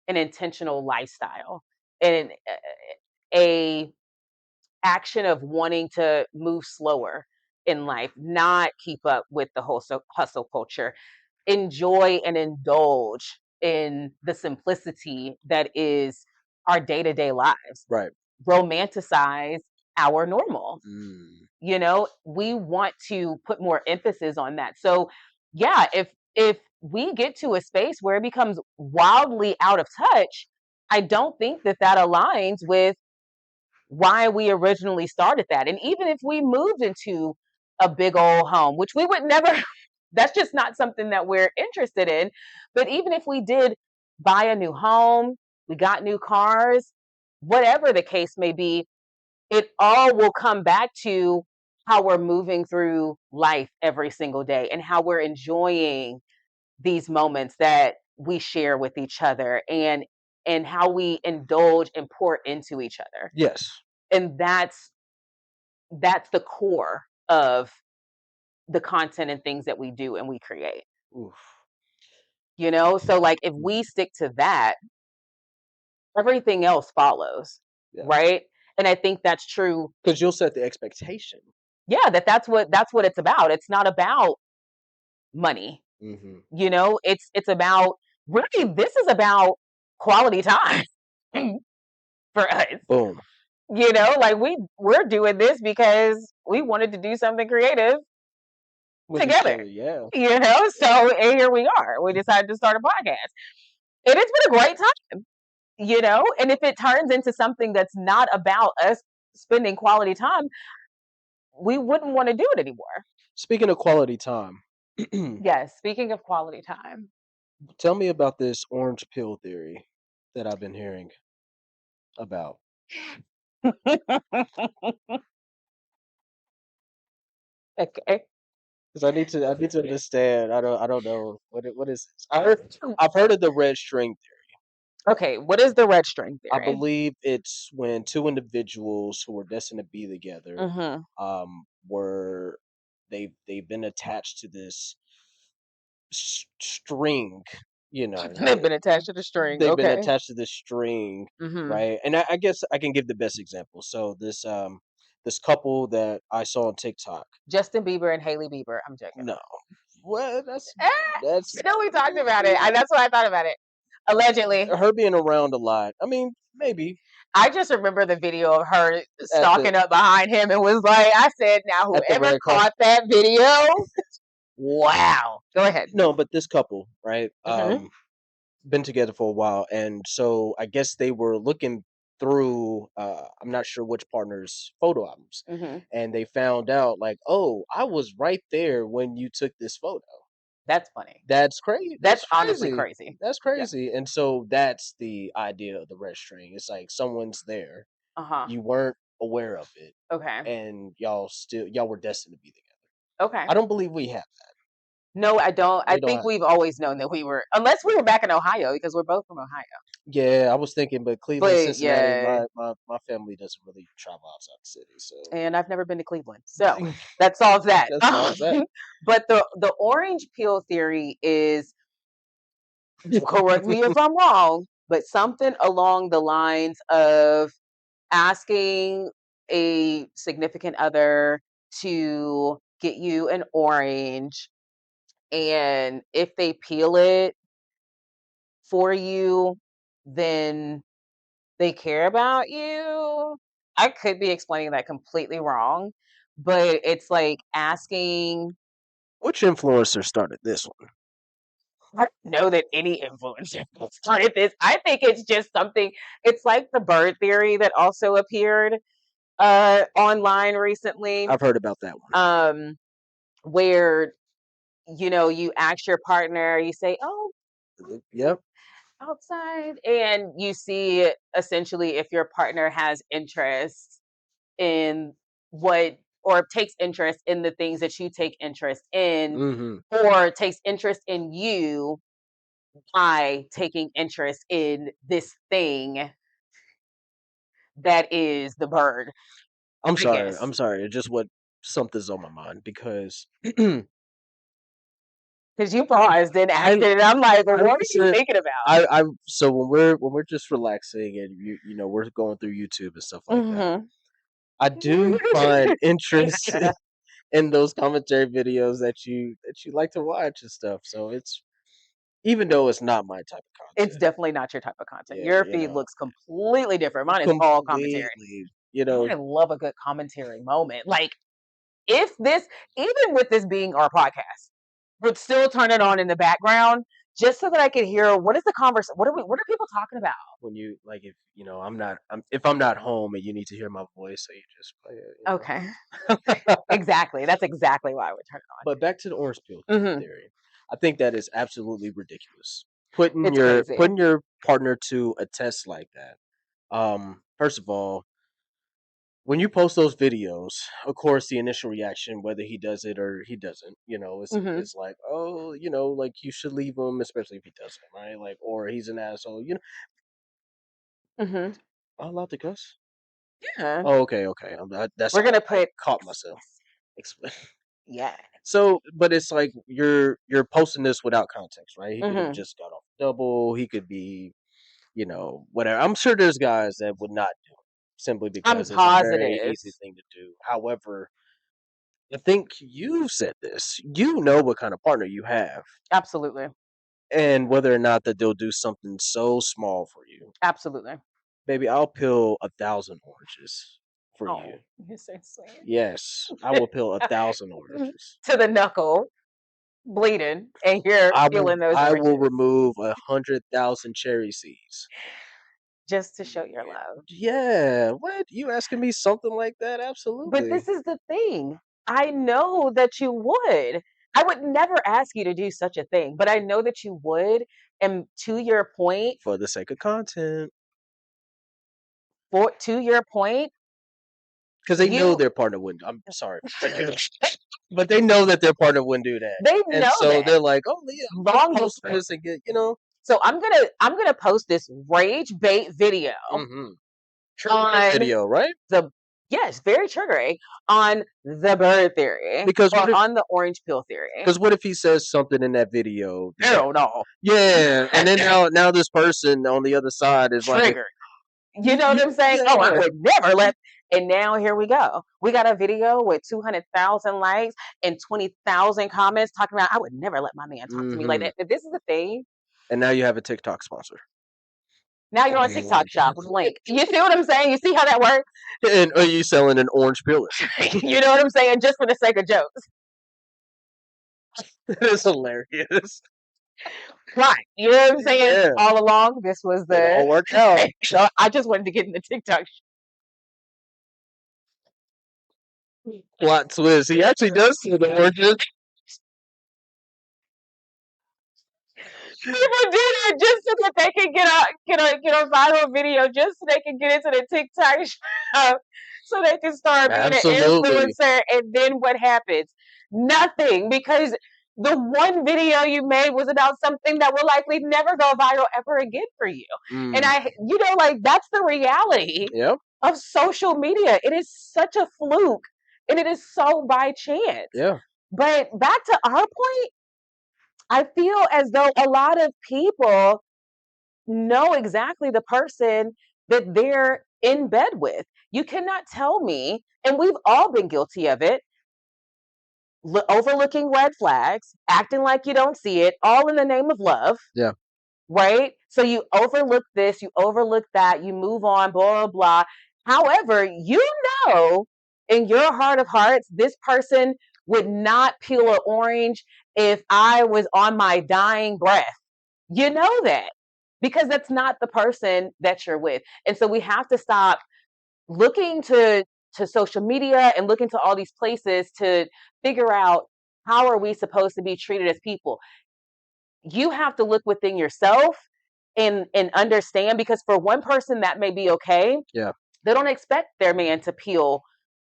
S2: an intentional lifestyle and a action of wanting to move slower in life, not keep up with the hustle culture, enjoy and indulge in the simplicity that is our day-to-day lives,
S1: Right.
S2: romanticize our normal.
S1: Mm.
S2: We want to put more emphasis on that. So yeah, if we get to a space where it becomes wildly out of touch, I don't think that that aligns with why we originally started that. And even if we moved into a big old home, which we would never, that's just not something that we're interested in. But even if we did buy a new home, we got new cars, whatever the case may be, it all will come back to how we're moving through life every single day and how we're enjoying these moments that we share with each other, and how we indulge and pour into each other.
S1: Yes.
S2: And that's the core of the content and things that we do and we create.
S1: Oof.
S2: So like if we stick to that, everything else follows,
S1: Yeah.
S2: right? And I think that's true.
S1: Because you'll set the expectation.
S2: Yeah, that's what it's about. It's not about money.
S1: Hmm.
S2: It's about, really, this is about quality time for us.
S1: Boom.
S2: Like we're doing this because we wanted to do something creative
S1: With each
S2: together.
S1: other, yeah.
S2: So and here we are. We decided to start a podcast. And it's been a great time, and if it turns into something that's not about us spending quality time, we wouldn't want to do it anymore.
S1: Speaking of quality time,
S2: Yes, speaking of quality time.
S1: tell me about this orange pill theory that I've been hearing about.
S2: Okay.
S1: Because I need to understand. I don't know what is this. I've heard of the red string theory.
S2: Okay, what is the red string
S1: I
S2: theory?
S1: believe it's when two individuals who were destined to be together,
S2: Mm-hmm.
S1: were they've been attached to this string, you know,
S2: They've been attached to the string.
S1: they've been
S2: Okay.
S1: attached to this string,
S2: Mm-hmm.
S1: right? And I guess I can give the best example. So this this couple that I saw on TikTok.
S2: Justin Bieber and Hailey Bieber. I'm joking.
S1: No, well, that's
S2: No, we talked about it. That's what I thought about it. Allegedly.
S1: her being around a lot. I mean, maybe
S2: I just remember the video of her
S1: at
S2: stalking up behind him and was like, I said, now
S1: At the
S2: whoever
S1: red carpet.
S2: caught that video, wow. Go ahead.
S1: no, but this couple, right?
S2: Mhm.
S1: Been together for a while, and so I guess they were looking through. I'm not sure which partner's photo albums,
S2: Mhm.
S1: and they found out like, oh, I was right there when you took this photo.
S2: That's funny.
S1: That's crazy.
S2: That's honestly crazy.
S1: That's crazy. And so that's the idea of the red string. It's like someone's there.
S2: Uh-huh.
S1: You weren't aware of it,
S2: Okay.
S1: and y'all were destined to be together.
S2: Okay.
S1: I don't believe we have that.
S2: No, I don't. I
S1: We don't
S2: think
S1: have.
S2: we've always known that we were, unless we were back in Ohio, because we're both from Ohio.
S1: Yeah, I was thinking, but Cleveland,
S2: But
S1: Cincinnati,
S2: yeah,
S1: my family doesn't really travel outside the city, so
S2: and I've never been to Cleveland, so that solves that.
S1: that solves that.
S2: But the orange peel theory is, correct me if I'm wrong, but something along the lines of asking a significant other to get you an orange, and if they peel it for you, then they care about you. I could be explaining that completely wrong, but it's like asking.
S1: Which influencer started this one?
S2: I don't know that any influencer started this. I think it's just something. It's like the bird theory that also appeared online recently,
S1: I've heard about that one.
S2: where you ask your partner, you say, "Oh,
S1: Yep.
S2: outside," and you see essentially if your partner has interest in what, or takes interest in the things that you take interest in,
S1: Mm-hmm.
S2: or takes interest in you by taking interest in this thing that is the bird,
S1: I'm
S2: I
S1: sorry.
S2: guess.
S1: I'm sorry. It just what something's on my mind because
S2: Because you paused and
S1: I
S2: acted, and I'm like, well,
S1: I
S2: what are you
S1: listen.
S2: thinking about?
S1: I so when we're just relaxing and we're going through YouTube and stuff like that.
S2: Mm-hmm.
S1: I do find interest in those commentary videos that you like to watch and stuff. So it's even though it's not my type of
S2: It's
S1: content.
S2: definitely not your type of content.
S1: Yeah,
S2: Your feed looks completely different. Mine is all commentary.
S1: completely.
S2: I love a good commentary moment. Like, if this, even with this being our podcast, would still turn it on in the background just so that I could hear what is the conversation. What are people talking about?
S1: When you like, if if I'm not home and you need to hear my voice, so you just play
S2: Okay,
S1: it.
S2: exactly. That's exactly why I would turn it
S1: But back to the orange peel
S2: on. Mm-hmm.
S1: theory. I think that is absolutely ridiculous. Putting
S2: It's
S1: your
S2: crazy.
S1: putting your partner to a test like that. First of all, when you post those videos, of course, the initial reaction, whether he does it or he doesn't,
S2: Mm-hmm.
S1: is like, oh, like you should leave him, especially if he doesn't, right? Like, or he's an asshole.
S2: Mm-hmm.
S1: Am I allowed to cuss?
S2: Yeah.
S1: Oh, okay, okay.
S2: We're gonna
S1: I
S2: put
S1: caught myself. Explain.
S2: yeah.
S1: So, but it's like you're posting this without context, right? He could have
S2: Mm-hmm.
S1: just got off double. He could be, whatever. I'm sure there's guys that would not do it simply
S2: I'm
S1: because it's a very
S2: positive.
S1: easy thing to do. However, I think you said this. You know what kind of partner you have,
S2: Absolutely.
S1: and whether or not that they'll do something so small for you.
S2: Absolutely.
S1: Baby, I'll peel 1,000 oranges for you.
S2: Oh, you're so sweet.
S1: Yes, I will peel 1,000 oranges.
S2: To the knuckle, bleeding, and you're peeling those
S1: I will
S2: oranges
S1: remove 100,000 cherry seeds.
S2: just to show your love.
S1: Yeah, what? You asking me something like that?
S2: But
S1: Absolutely.
S2: this is the thing. I know that you would. I would never ask you to do such a thing, but I know that you would. And to your point,
S1: For the sake of content.
S2: to your point,
S1: Because they know
S2: you
S1: their partner wouldn't. I'm sorry. But they know that their partner wouldn't do that.
S2: they
S1: And
S2: know
S1: so
S2: that
S1: they're like, oh, Leah,
S2: long
S1: post
S2: before.
S1: this and get,
S2: So I'm gonna post this rage bait video
S1: mm-hmm.
S2: on
S1: video, right?
S2: the yes, very triggering, on the bird theory
S1: Because
S2: or on the orange peel theory.
S1: what if he says something in that video?
S2: Hell no.
S1: Yeah, and then now this person on the other side is like,
S2: Triggered. You know what I'm saying?
S1: yeah,
S2: Oh, I would never let. And now here we go. We got a video with 200,000 likes and 20,000 comments talking about, I would never let my man talk to me like that. If this is the thing.
S1: And now you have a TikTok sponsor.
S2: Now you're on TikTok shop with a link. You see what I'm saying? You see how that works?
S1: And are you selling an orange peeler?
S2: You know what I'm saying? Just for the sake of jokes.
S1: That is hilarious.
S2: Right. You know what I'm saying?
S1: Yeah.
S2: All along, this was the.
S1: It all worked out.
S2: So I just wanted to get in the TikTok.
S1: Plot twist. He actually does see the oranges.
S2: People do it just so that they can get a viral video, just so they can get into the TikTok shop, so they can start being
S1: Absolutely.
S2: an influencer. And then what happens? Nothing, because the one video you made was about something that will likely never go viral ever again for you. And like that's the reality of social media. It is such a fluke, and it is so by chance.
S1: Yeah.
S2: But back to our point, I feel as though a lot of people know exactly the person that they're in bed with. You cannot tell me, and we've all been guilty of it, overlooking red flags, acting like you don't see it, all in the name of love.
S1: Yeah.
S2: Right? So you overlook this, you overlook that, you move on, blah, blah, blah. However, you know in your heart of hearts, this person would not peel an orange if I was on my dying breath. You know that because that's not the person that you're with. And so we have to stop looking to social media and looking to all these places to figure out how are we supposed to be treated as people. You have to look within yourself and understand, because for one person that may be okay.
S1: Yeah.
S2: They don't expect their man to peel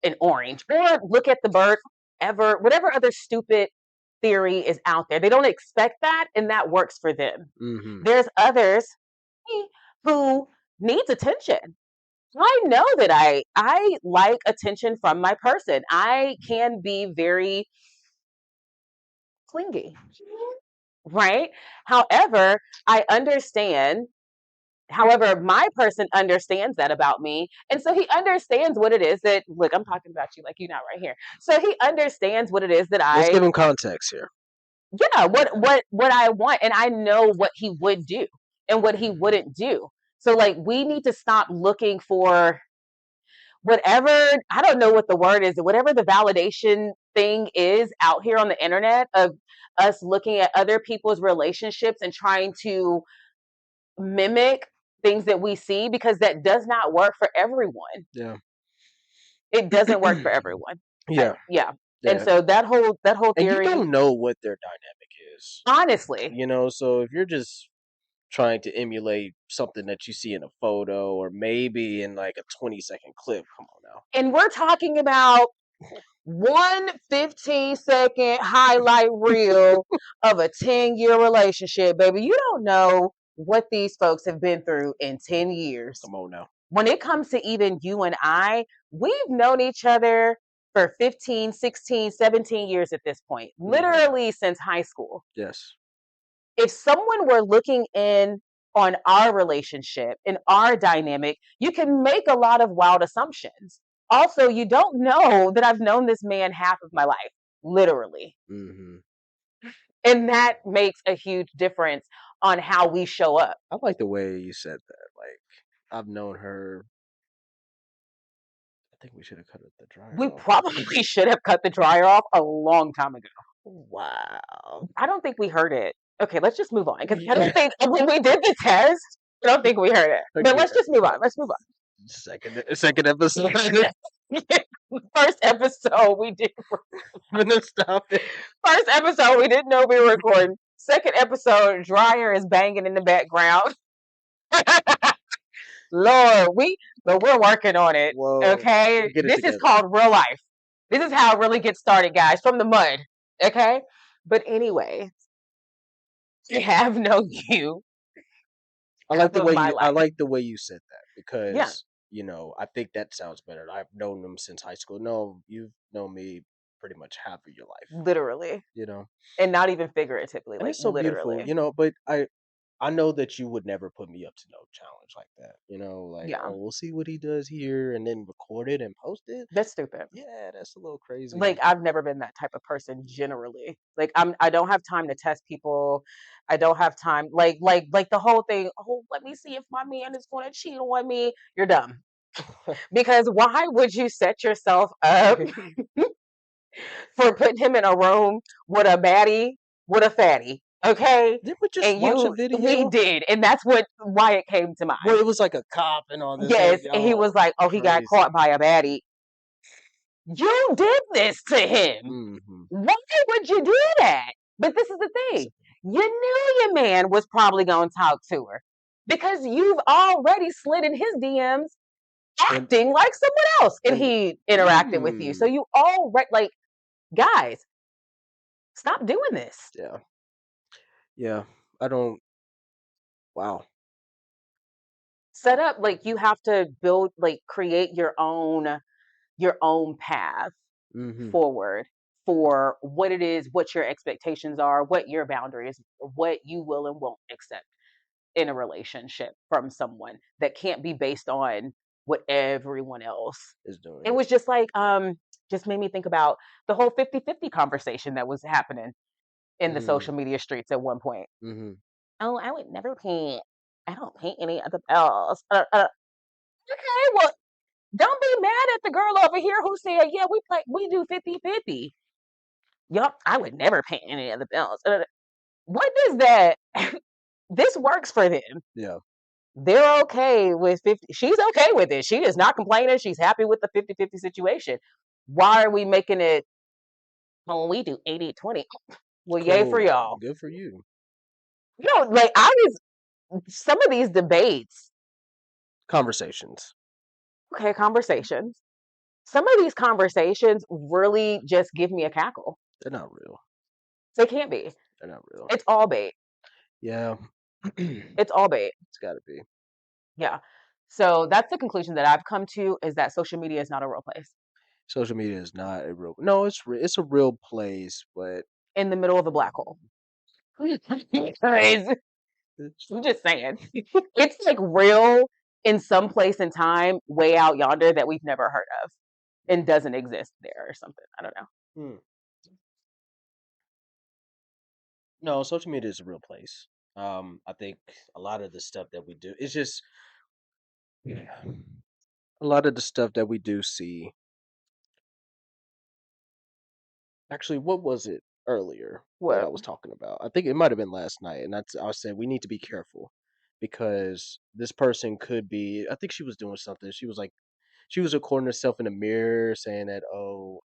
S2: an orange or look at the bird ever, whatever other stupid theory is out there. They don't expect that, and that works for them. There's others who needs attention. I know that I like attention from my person. I can be very clingy, right? However, I understand. However, my person understands that about me. And so he understands what it is that, look, I'm talking about you like you're not right here. So he understands what it is that
S1: Let's give him context here.
S2: Yeah, what I want. And I know what he would do and what he wouldn't do. So like we need to stop looking for whatever, I don't know what the word is, whatever the validation thing is out here on the internet of us looking at other people's relationships and trying to mimic things that we see, because that does not work for everyone.
S1: Yeah.
S2: It doesn't work for everyone.
S1: Yeah.
S2: Yeah. And so that whole
S1: And
S2: theory,
S1: you don't know what their dynamic is.
S2: honestly.
S1: You know, so if you're just trying to emulate something that you see in a photo or maybe in like a 20-second clip, come on now.
S2: And we're talking about one 15-second highlight reel of a 10-year relationship, baby. You don't know what these folks have been through in 10 years.
S1: Come on now.
S2: When it comes to even you and I, we've known each other for 15, 16, 17 years at this point, literally since high school.
S1: Yes.
S2: If someone were looking in on our relationship and our dynamic, you can make a lot of wild assumptions. Also, you don't know that I've known this man half of my life, literally. And that makes a huge difference on how we show up.
S1: I like the way you said that. Like, I've known her. I think we should have cut the dryer
S2: We
S1: off.
S2: probably should have cut the dryer off a long time ago.
S1: Wow.
S2: I don't think we heard it. Okay, let's just move on. Because I don't think when we did the test, I don't think we heard it. But let's just move on. Let's move on.
S1: Second episode.
S2: First episode we did.
S1: I'm gonna stop it.
S2: First episode we didn't know we were recording. Second episode, dryer is banging in the background. Lord, we're working on it.
S1: Whoa,
S2: okay, this is called real life. This is how it really gets started, guys, from the mud. Okay, but anyway, I have known you.
S1: I like the way I like the way you said that, because you know, I think that sounds better. I've known them since high school. No, you've known me pretty much half of your life,
S2: literally.
S1: You know,
S2: and not even figuratively.
S1: And
S2: like
S1: it's so
S2: literally.
S1: beautiful, you know. But I know that you would never put me up to no challenge like that. Like,
S2: Yeah,
S1: oh, we'll see what he does here and then record it and post it.
S2: that's stupid.
S1: Yeah, that's a little
S2: Like
S1: crazy.
S2: I've never been that type of person generally. Like I don't have time to test people. I don't have time like the whole thing, oh, let me see if my man is going to cheat on me. You're dumb. Because why would you set yourself up for putting him in a room with a baddie, with a fatty? Okay?
S1: Did we just
S2: And
S1: watch a
S2: we
S1: video
S2: did. And that's why it came to
S1: where
S2: mind.
S1: it was like a cop and all this?
S2: Yes, and he
S1: Oh,
S2: was like, "Oh, he got
S1: crazy.
S2: caught by a baddie." You did this to him.
S1: Hmm.
S2: Why would you do that? But this is the thing. You knew your man was probably going to talk to her because you've already slid in his DMs
S1: And
S2: acting like someone else and
S1: and
S2: he interacted with you. So
S1: mm,
S2: you already, like, guys, stop doing this.
S1: yeah, yeah. I don't. Wow.
S2: Set up, like, you have to build, like, create your own path
S1: Hmm.
S2: forward for what it is, what your expectations are, what your boundaries, what you will and won't accept in a relationship from someone that can't be based on what everyone else.
S1: Is
S2: It
S1: doing.
S2: was just like just made me think about the whole 50-50 conversation that was happening in the
S1: Mm,
S2: social media streets at one point.
S1: hmm.
S2: Oh, I would never paint. I don't paint any other bills. Okay, well, don't be mad at the girl over here who said, yeah, we do 50-50. Yup, I would never paint any other bills. What does that? This works for them.
S1: Yeah.
S2: They're okay with 50. She's okay with it. She is not complaining. She's happy with the 50-50 situation. Why are we making it, oh, we do 80-20? Well, yay for
S1: Cool.
S2: y'all.
S1: Good for you.
S2: Like some of these debates,
S1: Conversations.
S2: okay, conversations. Some of these conversations really just give me a cackle.
S1: They're not real.
S2: They can't be.
S1: They're not real.
S2: It's all bait.
S1: Yeah. It's
S2: It's all bait.
S1: got to be.
S2: Yeah. So that's the conclusion that I've come to, is that social media is not a real place
S1: Social media is not a real. No, it's a real place, but
S2: in the middle of a black hole. Guys,
S1: it's,
S2: I'm just saying. It's like real in some place and time way out yonder that we've never heard of and doesn't exist there or something. I don't know.
S1: hmm. No, social media is a real place. I think a lot of the stuff that we do, it's just a lot of the stuff that we do see. Actually, what was it earlier that I
S2: What?
S1: was talking about? I think it might have been last night, and I said we need to be careful because this person could be. I think she was doing something. She was like, she was recording herself in the mirror, saying that, "Oh,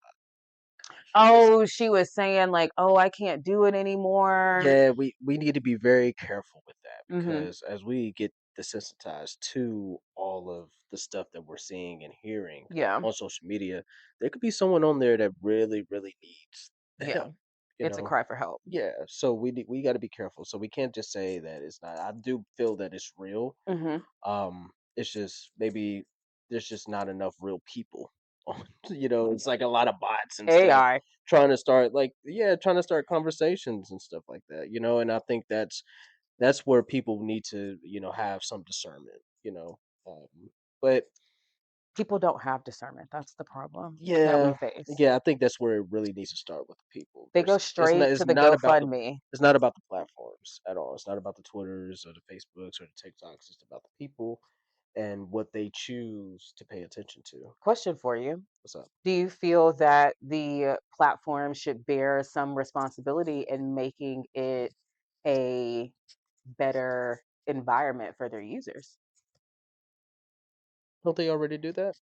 S1: she was
S2: Oh, she was saying like, "Oh, I can't do it anymore."
S1: yeah, we need to be very careful with that
S2: Mhm.
S1: because as we get desensitized to all of the stuff that we're seeing and hearing
S2: Yeah.
S1: on social media, there could be someone on there that really, really needs the
S2: Yeah.
S1: help. You
S2: It's a
S1: know,
S2: cry for help.
S1: yeah. So we got to be careful. So we can't just say that it's not. I do feel that it's real.
S2: Mhm.
S1: It's just maybe there's just not enough real people. It's like a lot of bots and stuff
S2: AI.
S1: trying to start like yeah, trying to start conversations and stuff like that. And I think that's where people need to have some discernment. Um, but
S2: People don't have discernment. That's the problem that we
S1: yeah,
S2: face.
S1: yeah, I think that's where it really needs to start with the people.
S2: They go straight
S1: It's
S2: to the
S1: not about the
S2: GoFundMe.
S1: it's not about the platforms at all. It's not about the Twitters or the Facebooks or the TikToks. It's about the people and what they choose to pay attention to.
S2: Question for you.
S1: What's up?
S2: Do you feel that the platform should bear some responsibility in making it a better environment for their users?
S1: Don't they already do that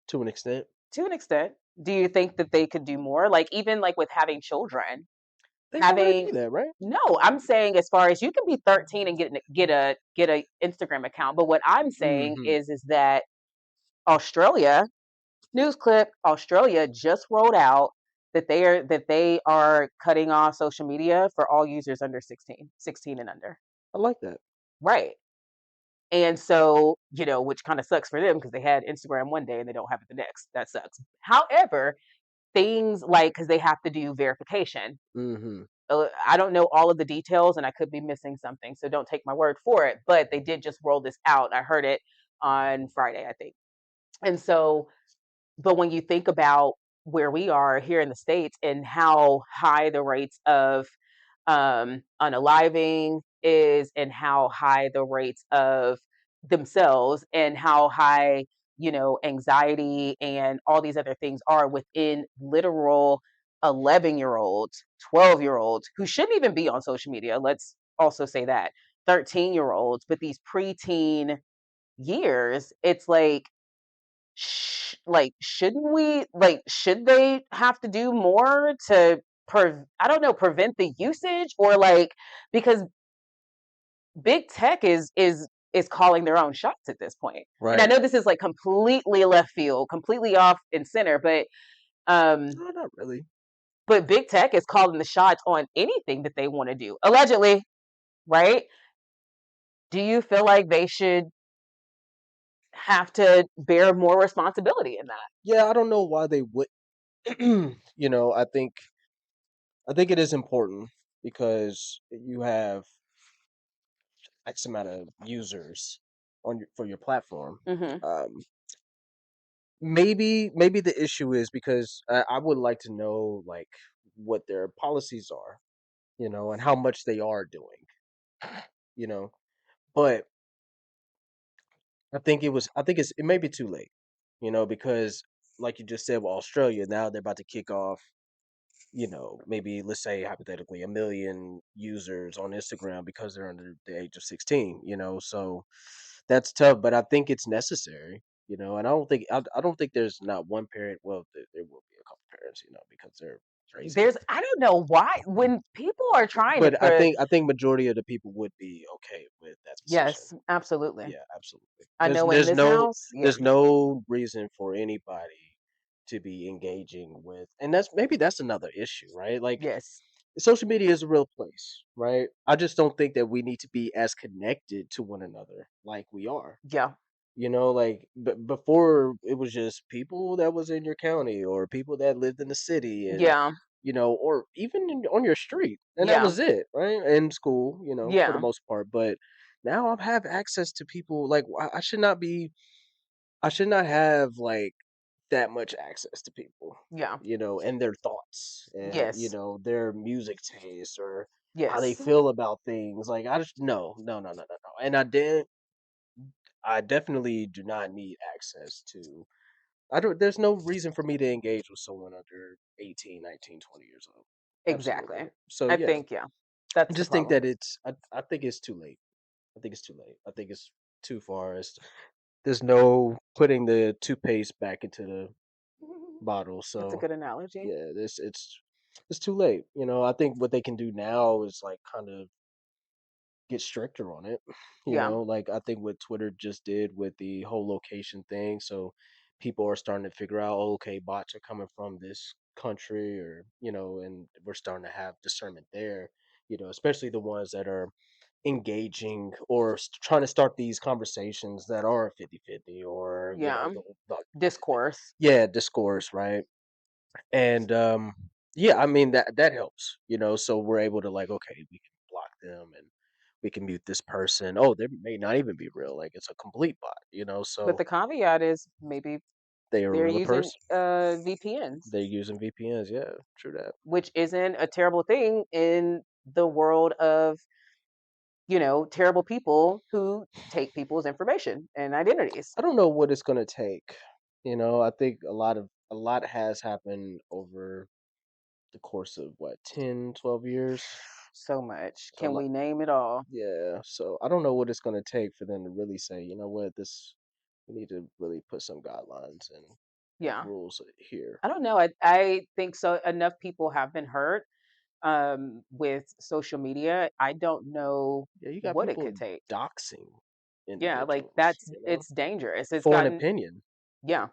S1: to an extent?
S2: To an extent. Do you think that they could do more? Like even like with having children,
S1: They already
S2: having
S1: do that, right?
S2: no, I'm saying as far as you can be 13 and get a Instagram account, but what I'm saying
S1: Hmm.
S2: is that Australia, news clip, Australia just rolled out that they are cutting off social media for all users under 16 and under.
S1: I like that.
S2: Right. And so, which kind of sucks for them because they had Instagram one day and they don't have it the next. That sucks. However, things like, because they have to do verification.
S1: Hmm.
S2: I don't know all of the details, and I could be missing something, so don't take my word for it. But they did just roll this out. I heard it on Friday, I think. And so, but when you think about where we are here in the States and how high the rates of unaliving is, and how high the rates of themselves, and how high, anxiety and all these other things are within literal 11-year-olds, 12-year-olds who shouldn't even be on social media. Let's also say that 13-year-olds, but these preteen years, it's like, shouldn't we, like, should they have to do more to I don't know, prevent the usage, or like, because big tech is calling their own shots at this point. And I
S1: Right.
S2: know this is like completely left field, completely off in center, um
S1: No, not really.
S2: but big tech is calling the shots on anything that they want to do, allegedly, right? Do you feel like they should have to bear more responsibility in that?
S1: Yeah, I don't know why they would. I think it is important because you have X amount of users for your platform.
S2: Hmm.
S1: Um, maybe the issue is because I would like to know like what their policies are, and how much they are doing, you know. But it may be too late, because like you just said with Australia, now they're about to kick off, maybe let's say hypothetically a million users on Instagram because they're under the age of 16, so that's tough, but I think it's necessary, and I don't think there's not one parent, well, there will be a couple parents, because they're crazy.
S2: I don't know why when people are trying to
S1: But I think majority of the people would be okay with that decision.
S2: yes, absolutely.
S1: Yeah, absolutely.
S2: I
S1: There's
S2: know in
S1: there's
S2: this
S1: no
S2: house, yeah.
S1: there's no reason for anybody to be engaging with, and that's another issue, right? Like
S2: Yes.
S1: social media is a real place, right? I just don't think that we need to be as connected to one another like we are.
S2: Yeah.
S1: Like before it was just people that was in your county or people that lived in the city and
S2: Yeah.
S1: or even on your street, and that
S2: Yeah.
S1: was it, right? In school, for the
S2: Yeah.
S1: most part. But now I have access to people like I should not have like that much access to people,
S2: Yeah.
S1: and their thoughts and
S2: Yes.
S1: their music taste or how they
S2: Yes.
S1: feel about things. Like I just no, no, no, no, no, no. And I definitely do not need access to. I don't. There's no reason for me to engage with someone under 18, 19, 20 years old. Absolutely.
S2: Exactly.
S1: So
S2: I
S1: yeah,
S2: think, yeah,
S1: I
S2: that's the
S1: just think
S2: problem.
S1: that I think it's too late. I think it's too late. I think it's too far. There's no putting the toothpaste back into the bottle.
S2: That's a
S1: So
S2: good analogy.
S1: yeah, it's too late. I think what they can do now is like kind of get stricter on it.
S2: Yeah.
S1: Like I think what Twitter just did with the whole location thing. So people are starting to figure out, oh, okay, bots are coming from this country, or and we're starting to have discernment there. Especially the ones that are engaging or trying to start these conversations that are 50-50, or
S2: Yeah.
S1: the
S2: Discourse.
S1: yeah, discourse, right? And yeah, I mean that helps, so we're able to like, okay, we can block them and we can mute this person. Oh, they may not even be real, like it's a complete bot,
S2: But
S1: so
S2: the caveat is maybe
S1: they are a
S2: they're
S1: real
S2: using
S1: person.
S2: VPNs,
S1: They're using VPNs, yeah, true that.
S2: which isn't a terrible thing in the world of, terrible people who take people's information and identities.
S1: I don't know what it's going to take. I think a lot has happened over the course of what, 10, 12 years.
S2: So much.
S1: A
S2: Can
S1: lot.
S2: we name it all?
S1: Yeah, so I don't know what it's going to take for them to really say, you know what, this we need to really put some guidelines and
S2: Yeah.
S1: rules here.
S2: I don't know. I think so. Enough people have been hurt with social media. I don't know
S1: Yeah, you got
S2: what it
S1: people
S2: could take.
S1: doxing
S2: Yeah, like
S1: individuals,
S2: it's dangerous. It's
S1: for an
S2: gotten,
S1: opinion,
S2: yeah,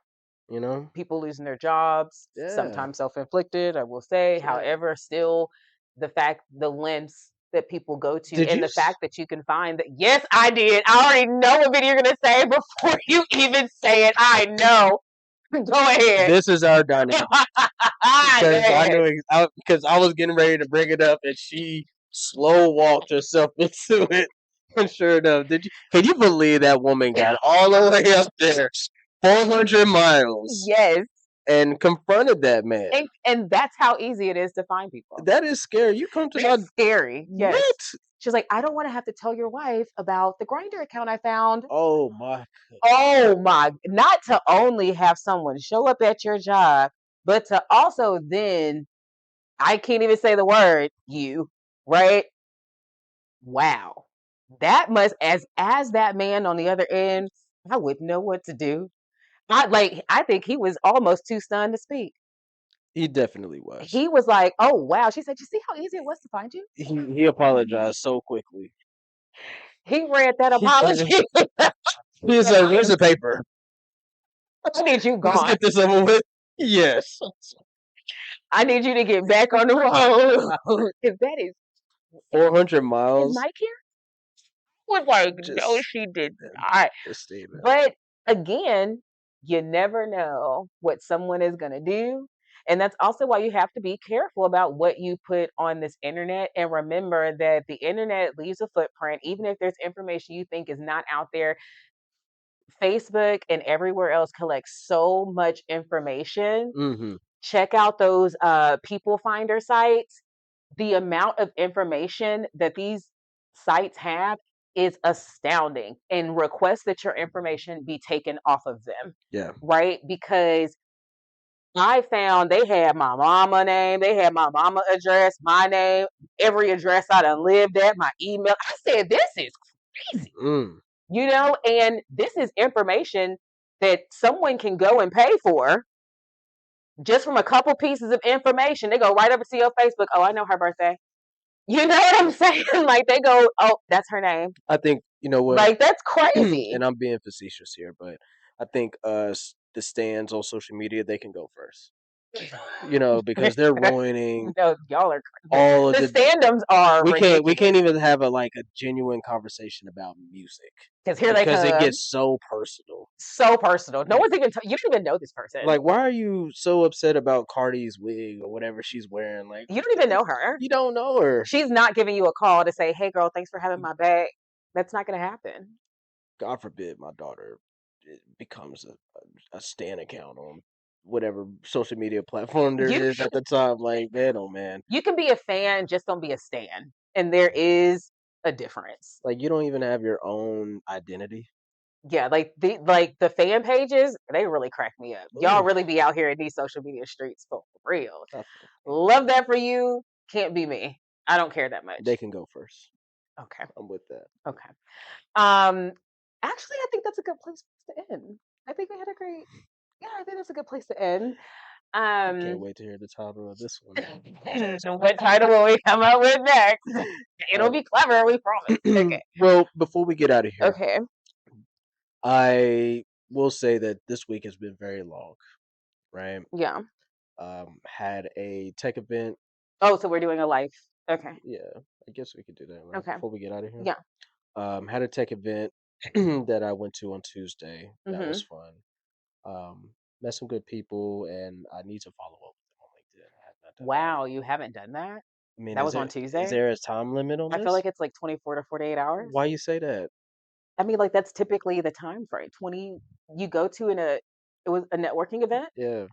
S1: you know?
S2: people losing their jobs,
S1: Yeah.
S2: sometimes self-inflicted, I will say.
S1: Yeah.
S2: However, still the lengths that people go to,
S1: Did
S2: and
S1: you
S2: the fact that you can find that, yes, I did. I already know what video you're gonna say before you even say it. I know. Go ahead.
S1: This is our dynamic. Because I knew because I was getting ready to bring it up, and she slow walked herself into it. And sure enough, can you believe that woman got all the way up there, 400 miles,
S2: Yes.
S1: and confronted that man?
S2: And that's how easy it is to find people.
S1: That is scary. You come to my
S2: That's scary. Yes.
S1: what?
S2: She's like, I don't want to have to tell your wife about the Grinder account I found.
S1: Oh my!
S2: Oh my! Not to only have someone show up at your job, but to also then, I can't even say the word you, right? Wow. That must as that man on the other end, I wouldn't know what to do. I think he was almost too stunned to speak.
S1: He definitely was.
S2: He was like, "Oh wow." She said, "You see how easy it was to find you?"
S1: He apologized so quickly.
S2: He read that
S1: He said,
S2: apology.
S1: He's like, "Where's the paper?
S2: I need you
S1: Let's
S2: gone.
S1: get this over with." Yes.
S2: I need you to get back on the road. If that is
S1: 400
S2: is
S1: miles.
S2: Mike here? Was like, no,
S1: Just
S2: she did not.
S1: the statement.
S2: But again, you never know what someone is going to do. And that's also why you have to be careful about what you put on this internet. And remember that the internet leaves a footprint, even if there's information you think is not out there. Facebook and everywhere else collects so much information.
S1: Mm-hmm.
S2: Check out those people finder sites. The amount of information that these sites have is astounding, and request that your information be taken off of them.
S1: Yeah.
S2: Right? Because I found they had my mama name, they had my mama address, my name, every address I done lived at, my email. I said, this is crazy.
S1: Mm.
S2: And this is information that someone can go and pay for just from a couple pieces of information. They go right over to your Facebook. Oh, I know her birthday. You know what I'm saying? Like they go, oh, that's her name.
S1: I think you know what.
S2: Like that's crazy.
S1: And I'm being facetious here, but I think the stands on social media they can go first. Because they're ruining
S2: No, y'all are
S1: all of
S2: the
S1: the.
S2: standums are
S1: We can't even have a genuine conversation about music
S2: because here they
S1: because it
S2: come.
S1: gets so personal.
S2: So personal. No one's even you don't even know this person.
S1: Like, why are you so upset about Cardi's wig or whatever she's wearing? Like,
S2: you don't even know her.
S1: You don't know her.
S2: She's not giving you a call to say, "Hey, girl, thanks for having my back." That's not going to happen.
S1: God forbid my daughter becomes a stan account on whatever social media platform there is at the time. Like, man, oh man.
S2: You can be a fan, just don't be a stan. And there is a difference.
S1: Like, you don't even have your own identity.
S2: Yeah, like the fan pages, they really crack me up. Y'all really be out here in these social media streets for real. Love that for you. Can't be me. I don't care that much.
S1: They can go first.
S2: Okay.
S1: I'm with that.
S2: Okay. Actually, I think that's a good place to end. I think we had a great. Yeah, I think that's a good place to end.
S1: I can't wait to hear the title of this one.
S2: What title will we come up with next? It'll be clever, we promise. Okay.
S1: Well, before we get out of here,
S2: okay,
S1: I will say that this week has been very long, right?
S2: Yeah.
S1: Had a tech event.
S2: Oh, so we're doing a life. Okay.
S1: Yeah, I guess we could do that, right?
S2: Okay.
S1: Before we get out of here.
S2: Yeah.
S1: Had a tech event that I went to on Tuesday. That was
S2: Mm-hmm.
S1: fun. Met some good people, and I need to follow up with them on LinkedIn. I have not done that.
S2: Wow, you haven't done that?
S1: I mean,
S2: That was on Tuesday?
S1: Is there a time limit on
S2: I
S1: this?
S2: feel like it's like 24 to 48 hours.
S1: Why you say that?
S2: I mean, like that's typically the time frame. You go to it was a networking event?
S1: Yeah,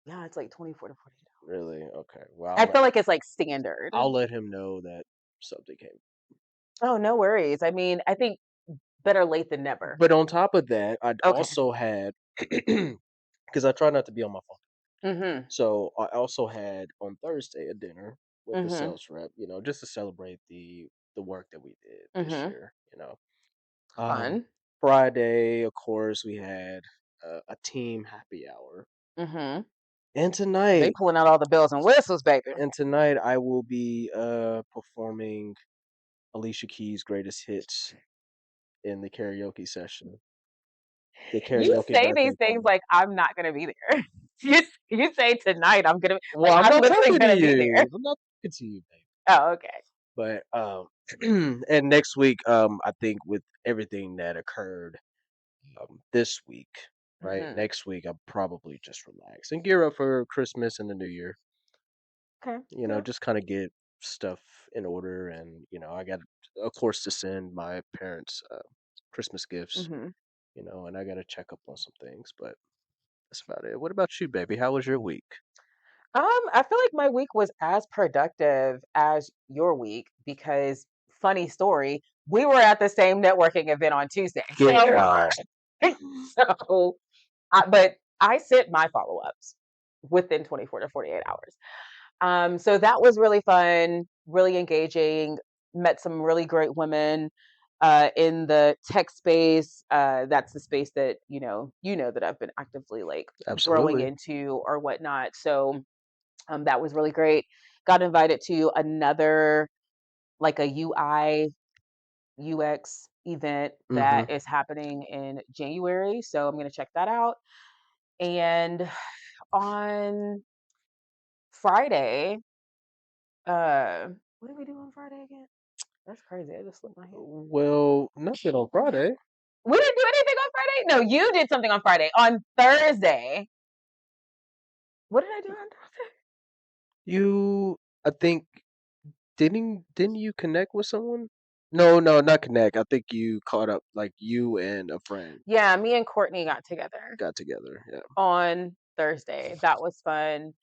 S2: Yeah, it's like 24 to 48 hours.
S1: really? Okay. Well,
S2: I feel like it's like standard.
S1: I'll let him know that something came.
S2: Oh, no worries. I mean, I think better late than never.
S1: But on top of that, I
S2: Okay.
S1: also had because I try not to be on my phone.
S2: Mm-hmm.
S1: So I also had on Thursday a dinner with the
S2: Mm-hmm.
S1: sales rep, just to celebrate the work that we did this
S2: Mm-hmm.
S1: year.
S2: Fun.
S1: Friday, of course, we had a team happy hour,
S2: Mm-hmm.
S1: and
S2: They
S1: tonight,
S2: pulling out all the bells and whistles, baby.
S1: I will be performing Alicia Keys' greatest hits in the karaoke session. The
S2: You
S1: karaoke
S2: say
S1: birthday
S2: these things
S1: party.
S2: like I'm not gonna be there. You say tonight I'm gonna
S1: Well,
S2: like,
S1: I'm
S2: I'm
S1: not
S2: literally
S1: talking to
S2: gonna be
S1: you.
S2: there.
S1: I'm not talking to you, baby.
S2: Oh, okay.
S1: But and next week, I think with everything that occurred this week, right?
S2: Hmm.
S1: Next week, I'll probably just relax and gear up for Christmas and the New Year.
S2: Okay.
S1: You know,
S2: Yeah.
S1: just kind of get stuff in order. And, you know, I got, of course, to send my parents Christmas gifts,
S2: Hmm.
S1: you know, and I got to check up on some things. But that's about it. What about you, baby? How was your week?
S2: I feel like my week was as productive as your week because funny story, we were at the same networking event on Tuesday.
S1: Yeah.
S2: So, but I sent my follow-ups within 24 to 48 hours. So that was really fun, really engaging. Met some really great women in the tech space. That's the space that you know that I've been actively like growing
S1: Absolutely.
S2: into or whatnot. So that was really great. Got invited to another like a UI UX event
S1: Mm-hmm.
S2: that is happening in January. So I'm going to check that out. And on Friday, what did we do on Friday again? That's crazy. I just slipped my hand.
S1: Well, nothing on Friday.
S2: We didn't do anything on Friday. No, you did something on Friday. On Thursday, what did I do on Thursday?
S1: You, I think, didn't you connect with someone? No, no, not connect. I think you caught up, like you and a friend
S2: Yeah, me and Courtney got together
S1: got together. Yeah.
S2: on Thursday. That was fun.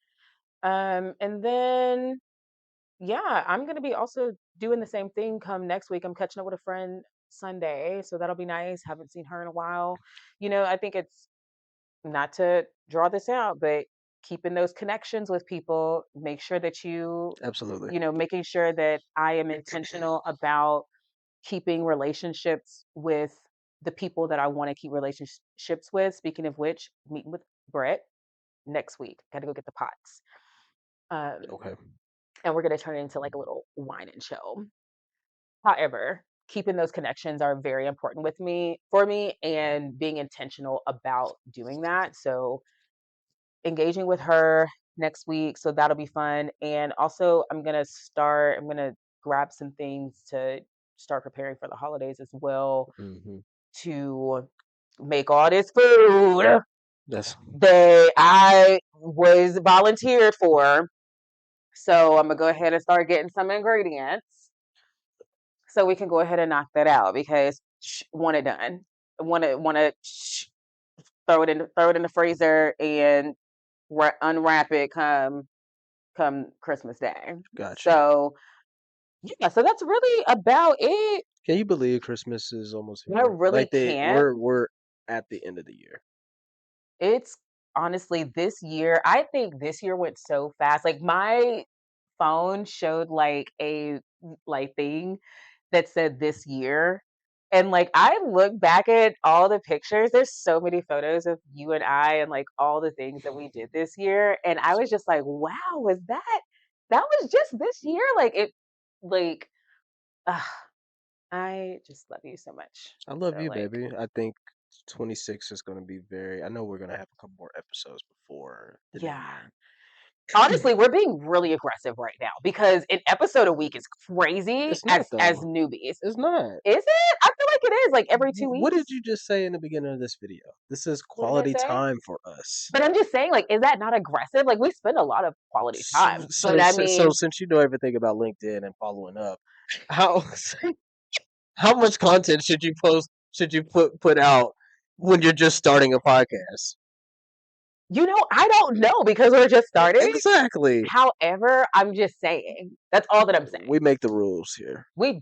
S2: And then yeah, I'm gonna be also doing the same thing come next week. I'm catching up with a friend Sunday, so that'll be nice. Haven't seen her in a while. I think it's not to draw this out, but keeping those connections with people, make sure that
S1: Absolutely.
S2: making sure that I am intentional about keeping relationships with the people that I want to keep relationships with. Speaking of which, meeting with Brett next week. Got to go get the pots. Um,
S1: Okay.
S2: and we're going to turn it into like a little wine and show. However, keeping those connections are very important for me and being intentional about doing that. So engaging with her next week. So that'll be fun. And also I'm gonna grab some things to start preparing for the holidays as well
S1: Mm-hmm.
S2: to make all this food
S1: That's
S2: that I was volunteered for. So I'm gonna go ahead and start getting some ingredients so we can go ahead and knock that out because want it done. Want to throw it in the freezer and unwrap it come Christmas Day.
S1: gotcha.
S2: So yeah, so that's really about it.
S1: Can you believe Christmas is almost
S2: I
S1: here?
S2: really
S1: Like they
S2: can't.
S1: we're at the end of the year.
S2: It's honestly this year. I think this year went so fast. Like my phone showed like a like thing that said this year. And like I look back at all the pictures, there's so many photos of you and I and like all the things that we did this year. And I was just like, wow, that was just this year? Like it like ugh, I just love you so much.
S1: I love
S2: So
S1: you,
S2: like
S1: baby. I think 26 is going to be very. I know we're going to have a couple more episodes before the new
S2: yeah.
S1: year.
S2: Honestly, we're being really aggressive right now because an episode a week is crazy
S1: It's not
S2: as
S1: though.
S2: newbies.
S1: It's not.
S2: Is it? I feel like it is like every two
S1: What did
S2: weeks.
S1: you just say in the beginning of this video? This is
S2: What did I
S1: quality
S2: say?
S1: time for us.
S2: But I'm just saying, like, is that not aggressive? Like, we spend a lot of quality
S1: So,
S2: time. But
S1: so,
S2: I
S1: so, so
S2: mean,
S1: since you know everything about LinkedIn and following up, how how much content should you post? Should you put out when you're just starting a podcast?
S2: I don't know because we're just starting.
S1: Exactly.
S2: However, I'm just saying. That's all that I'm
S1: We
S2: saying.
S1: make the rules here.
S2: We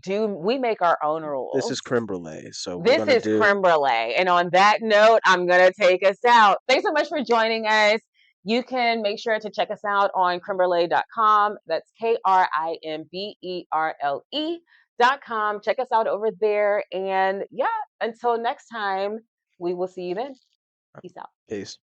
S2: make our own
S1: This is
S2: rules.
S1: Krimberle, so we're
S2: This
S1: gonna
S2: is
S1: do.
S2: Krimberle. And on that note, I'm going to take us out. Thanks so much for joining us. You can make sure to check us out on Krimberle.com. That's KRIMBERLE.com. Check us out over there. And yeah, until next time, we will see you then. Peace out.
S1: Peace.